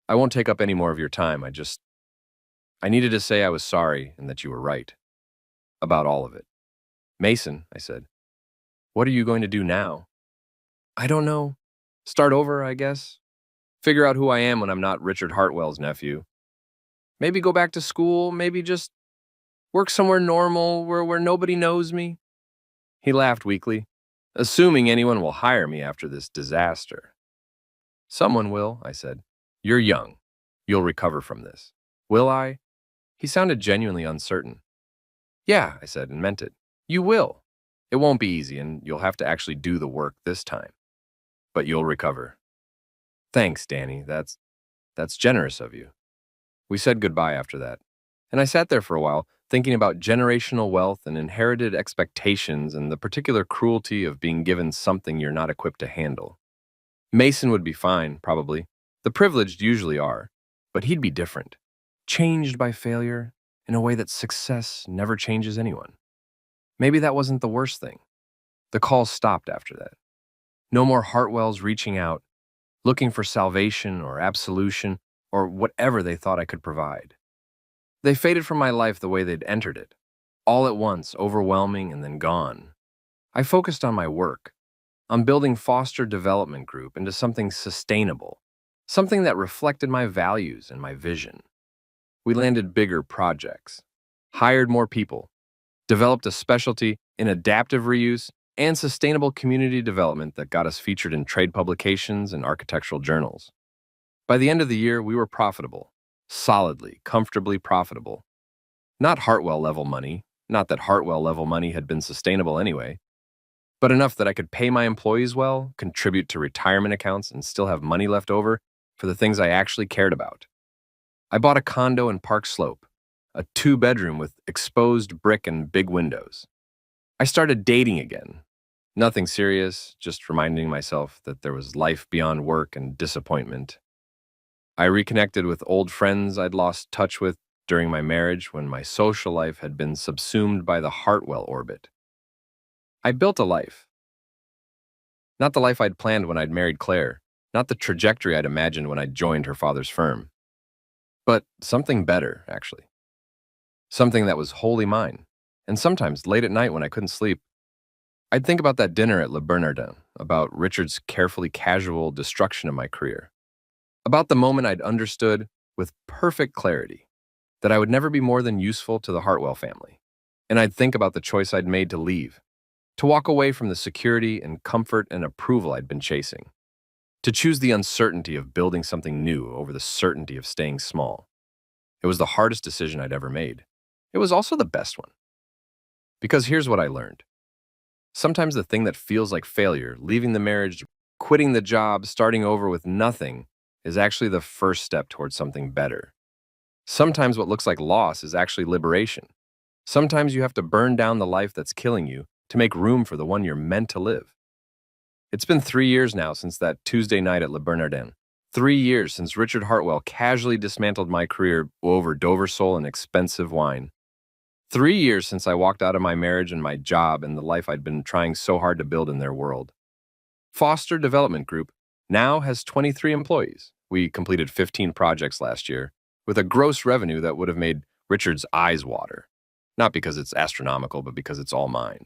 I won't take up any more of your time. I needed to say I was sorry and that you were right. About all of it. Mason, I said, what are you going to do now? I don't know. Start over, I guess. Figure out who I am when I'm not Richard Hartwell's nephew. Maybe go back to school, maybe just work somewhere normal where nobody knows me. He laughed weakly, assuming anyone will hire me after this disaster. Someone will, I said. You're young. You'll recover from this. Will I? He sounded genuinely uncertain. Yeah, I said, and meant it. You will. It won't be easy, and you'll have to actually do the work this time. But you'll recover. Thanks, Danny. That's generous of you. We said goodbye after that, and I sat there for a while, thinking about generational wealth and inherited expectations and the particular cruelty of being given something you're not equipped to handle. Mason would be fine, probably. The privileged usually are, but he'd be different. Changed by failure in a way that success never changes anyone. Maybe that wasn't the worst thing. The calls stopped after that. No more Hartwells reaching out, looking for salvation or absolution or whatever they thought I could provide. They faded from my life the way they'd entered it, all at once, overwhelming and then gone. I focused on my work, on building Foster Development Group into something sustainable, something that reflected my values and my vision. We landed bigger projects, hired more people, developed a specialty in adaptive reuse and sustainable community development that got us featured in trade publications and architectural journals. By the end of the year, we were profitable, solidly, comfortably profitable. Not Hartwell-level money, not that Hartwell-level money had been sustainable anyway, but enough that I could pay my employees well, contribute to retirement accounts, and still have money left over for the things I actually cared about. I bought a condo in Park Slope, a 2-bedroom with exposed brick and big windows. I started dating again. Nothing serious, just reminding myself that there was life beyond work and disappointment. I reconnected with old friends I'd lost touch with during my marriage when my social life had been subsumed by the Hartwell orbit. I built a life. Not the life I'd planned when I'd married Claire, not the trajectory I'd imagined when I'd joined her father's firm. But something better, actually. Something that was wholly mine. And sometimes, late at night when I couldn't sleep, I'd think about that dinner at Le Bernardin, about Richard's carefully casual destruction of my career. About the moment I'd understood, with perfect clarity, that I would never be more than useful to the Hartwell family. And I'd think about the choice I'd made to leave, to walk away from the security and comfort and approval I'd been chasing, to choose the uncertainty of building something new over the certainty of staying small. It was the hardest decision I'd ever made. It was also the best one. Because here's what I learned. Sometimes the thing that feels like failure, leaving the marriage, quitting the job, starting over with nothing, is actually the first step towards something better. Sometimes what looks like loss is actually liberation. Sometimes you have to burn down the life that's killing you to make room for the one you're meant to live. It's been 3 years now since that Tuesday night at Le Bernardin. 3 years since Richard Hartwell casually dismantled my career over Dover Sole and expensive wine. 3 years since I walked out of my marriage and my job and the life I'd been trying so hard to build in their world. Foster Development Group now has 23 employees. We completed 15 projects last year, with a gross revenue that would have made Richard's eyes water. Not because it's astronomical, but because it's all mine.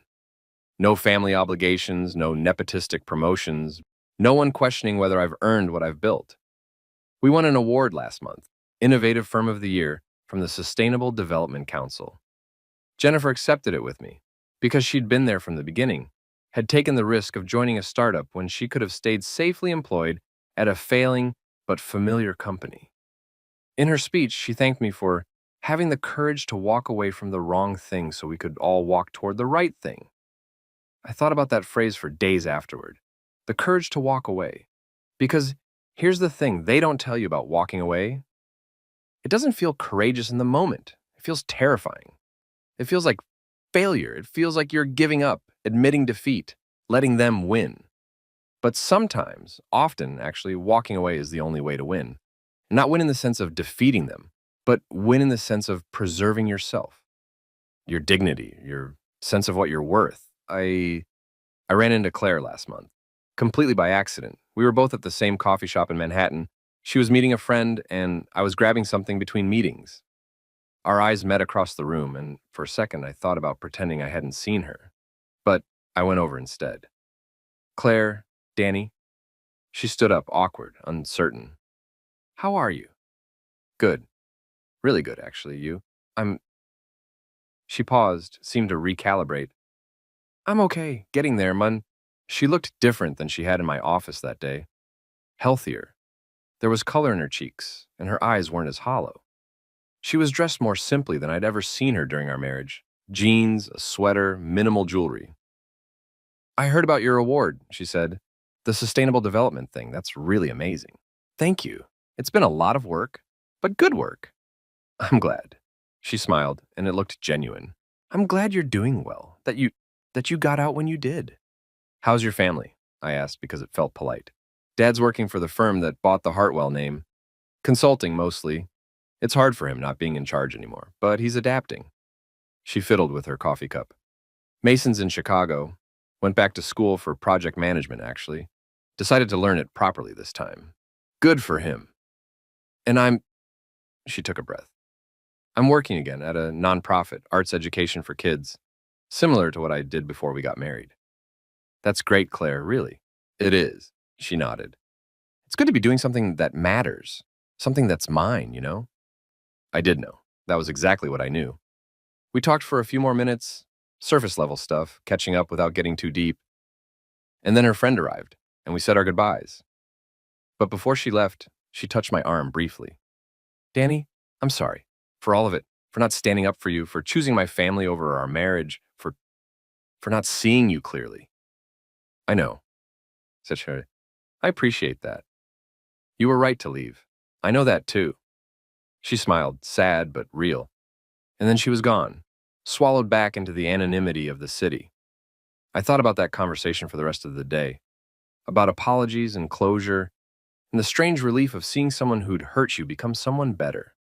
No family obligations, no nepotistic promotions, no one questioning whether I've earned what I've built. We won an award last month, Innovative Firm of the Year, from the Sustainable Development Council. Jennifer accepted it with me because she'd been there from the beginning, had taken the risk of joining a startup when she could have stayed safely employed at a failing but familiar company. In her speech, she thanked me for having the courage to walk away from the wrong thing so we could all walk toward the right thing. I thought about that phrase for days afterward. The courage to walk away. Because here's the thing they don't tell you about walking away. It doesn't feel courageous in the moment. It feels terrifying. It feels like failure. It feels like you're giving up, admitting defeat, letting them win. But sometimes, often actually, walking away is the only way to win. Not win in the sense of defeating them, but win in the sense of preserving yourself, your dignity, your sense of what you're worth. I ran into Claire last month, completely by accident. We were both at the same coffee shop in Manhattan. She was meeting a friend, and I was grabbing something between meetings. Our eyes met across the room, and for a second I thought about pretending I hadn't seen her. But I went over instead. Claire, Danny. She stood up, awkward, uncertain. How are you? Good. Really good, actually. You? I'm. She paused, seemed to recalibrate. I'm okay, getting there, Mun. She looked different than she had in my office that day. Healthier. There was color in her cheeks, and her eyes weren't as hollow. She was dressed more simply than I'd ever seen her during our marriage. Jeans, a sweater, minimal jewelry. I heard about your award, she said. The sustainable development thing, that's really amazing. Thank you. It's been a lot of work, but good work. I'm glad. She smiled, and it looked genuine. I'm glad you're doing well, that you got out when you did. How's your family? I asked because it felt polite. Dad's working for the firm that bought the Hartwell name. Consulting mostly. It's hard for him not being in charge anymore, but he's adapting. She fiddled with her coffee cup. Mason's in Chicago. Went back to school for project management, actually. Decided to learn it properly this time. Good for him. And she took a breath. I'm working again at a nonprofit, arts education for kids, similar to what I did before we got married. That's great, Claire, really. It is, she nodded. It's good to be doing something that matters, something that's mine, you know? I did know. That was exactly what I knew. We talked for a few more minutes, surface level stuff, catching up without getting too deep. And then her friend arrived, and we said our goodbyes. But before she left, she touched my arm briefly. Danny, I'm sorry for all of it, for not standing up for you, for choosing my family over our marriage, for not seeing you clearly. I know, said she. I appreciate that. You were right to leave. I know that too. She smiled, sad but real. And then she was gone, swallowed back into the anonymity of the city. I thought about that conversation for the rest of the day, about apologies and closure, and the strange relief of seeing someone who'd hurt you become someone better.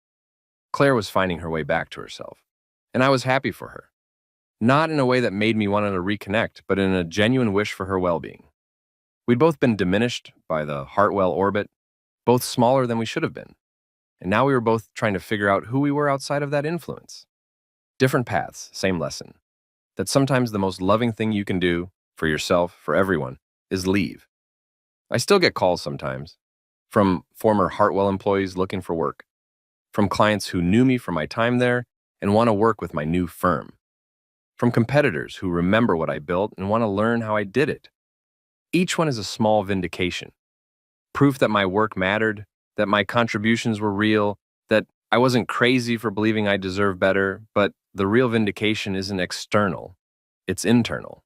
Claire was finding her way back to herself, and I was happy for her. Not in a way that made me want to reconnect, but in a genuine wish for her well-being. We'd both been diminished by the Hartwell orbit, both smaller than we should have been. And now we were both trying to figure out who we were outside of that influence. Different paths, same lesson. That sometimes the most loving thing you can do, for yourself, for everyone, is leave. I still get calls sometimes, from former Hartwell employees looking for work, from clients who knew me from my time there and want to work with my new firm, from competitors who remember what I built and want to learn how I did it. Each one is a small vindication, proof that my work mattered, that my contributions were real, that I wasn't crazy for believing I deserved better, but the real vindication isn't external, it's internal.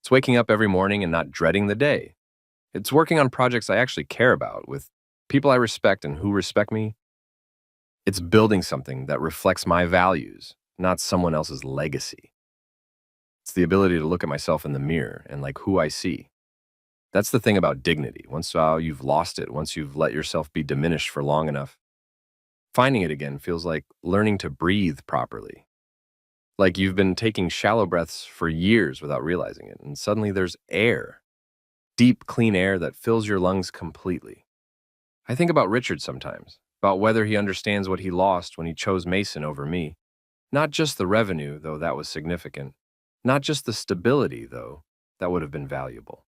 It's waking up every morning and not dreading the day. It's working on projects I actually care about with people I respect and who respect me. It's building something that reflects my values, not someone else's legacy. It's the ability to look at myself in the mirror and like who I see. That's the thing about dignity. Once you've lost it, once you've let yourself be diminished for long enough, finding it again feels like learning to breathe properly. Like you've been taking shallow breaths for years without realizing it, and suddenly there's air. Deep, clean air that fills your lungs completely. I think about Richard sometimes. about whether he understands what he lost when he chose Mason over me. Not just the revenue, though that was significant. Not just the stability, though that would have been valuable.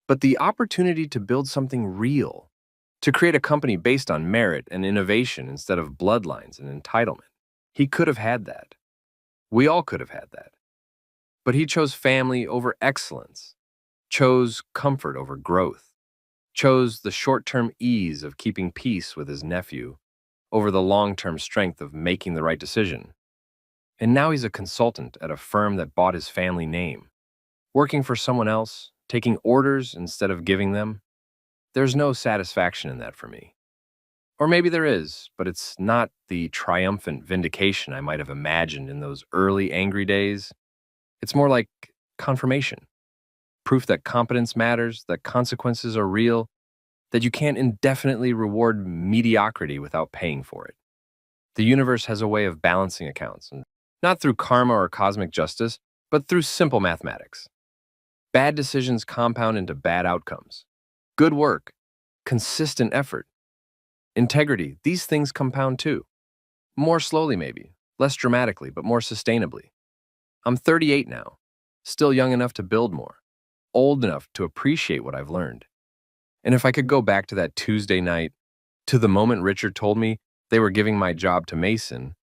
But the opportunity to build something real, to create a company based on merit and innovation instead of bloodlines and entitlement. He could have had that. We all could have had that. But he chose family over excellence, chose comfort over growth, chose the short-term ease of keeping peace with his nephew over the long-term strength of making the right decision. And now he's a consultant at a firm that bought his family name, working for someone else, taking orders instead of giving them. There's no satisfaction in that for me. Or maybe there is, but it's not the triumphant vindication I might have imagined in those early angry days. It's more like confirmation, proof that competence matters, that consequences are real, that you can't indefinitely reward mediocrity without paying for it. The universe has a way of balancing accounts, and not through karma or cosmic justice, but through simple mathematics. Bad decisions compound into bad outcomes. Good work, consistent effort, integrity, these things compound too. More slowly maybe, less dramatically, but more sustainably. I'm 38 now, still young enough to build more, old enough to appreciate what I've learned. And if I could go back to that Tuesday night, to the moment Richard told me they were giving my job to Mason,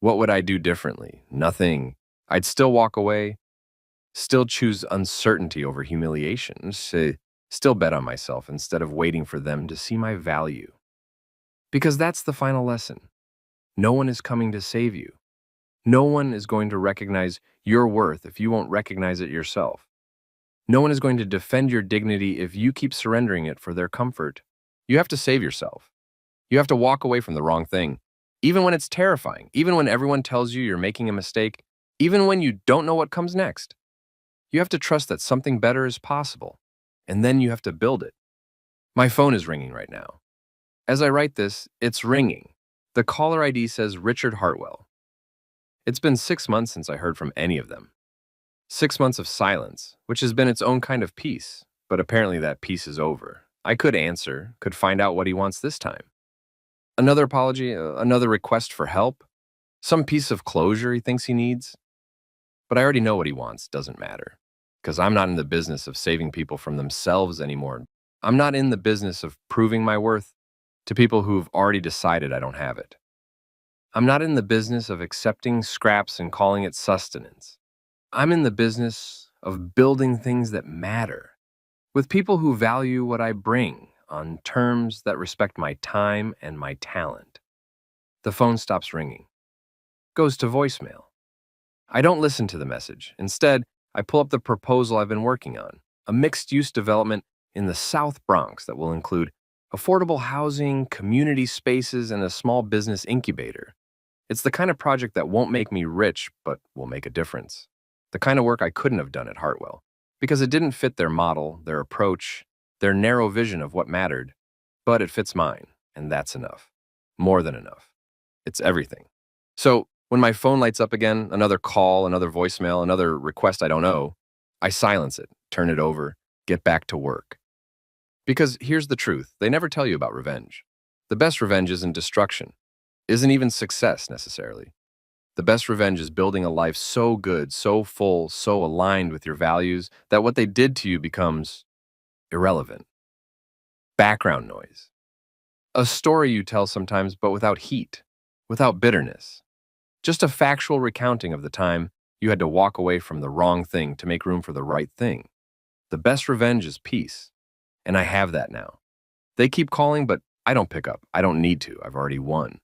what would I do differently? Nothing. I'd still walk away, still choose uncertainty over humiliation, still bet on myself instead of waiting for them to see my value. Because that's the final lesson. No one is coming to save you. No one is going to recognize your worth if you won't recognize it yourself. No one is going to defend your dignity if you keep surrendering it for their comfort. You have to save yourself. You have to walk away from the wrong thing, even when it's terrifying, even when everyone tells you you're making a mistake, even when you don't know what comes next. You have to trust that something better is possible, and then you have to build it. My phone is ringing right now. As I write this, it's ringing. The caller ID says Richard Hartwell. It's been 6 months since I heard from any of them. 6 months of silence, which has been its own kind of peace, but apparently that peace is over. I could answer, could find out what he wants this time. Another apology, another request for help, some piece of closure he thinks he needs. But I already know what he wants doesn't matter, because I'm not in the business of saving people from themselves anymore. I'm not in the business of proving my worth to people who've already decided I don't have it. I'm not in the business of accepting scraps and calling it sustenance. I'm in the business of building things that matter, with people who value what I bring on terms that respect my time and my talent. The phone stops ringing, goes to voicemail. I don't listen to the message. Instead, I pull up the proposal I've been working on, a mixed-use development in the South Bronx that will include affordable housing, community spaces, and a small business incubator. It's the kind of project that won't make me rich, but will make a difference. The kind of work I couldn't have done at Hartwell, because it didn't fit their model, their approach, their narrow vision of what mattered. But it fits mine, and that's enough. More than enough. It's everything. So, when my phone lights up again, another call, another voicemail, another request I don't know, I silence it, turn it over, get back to work. Because here's the truth, they never tell you about revenge. The best revenge isn't destruction, isn't even success necessarily. The best revenge is building a life so good, so full, so aligned with your values that what they did to you becomes irrelevant. Background noise. A story you tell sometimes, but without heat, without bitterness. Just a factual recounting of the time you had to walk away from the wrong thing to make room for the right thing. The best revenge is peace. And I have that now. They keep calling, but I don't pick up. I don't need to. I've already won.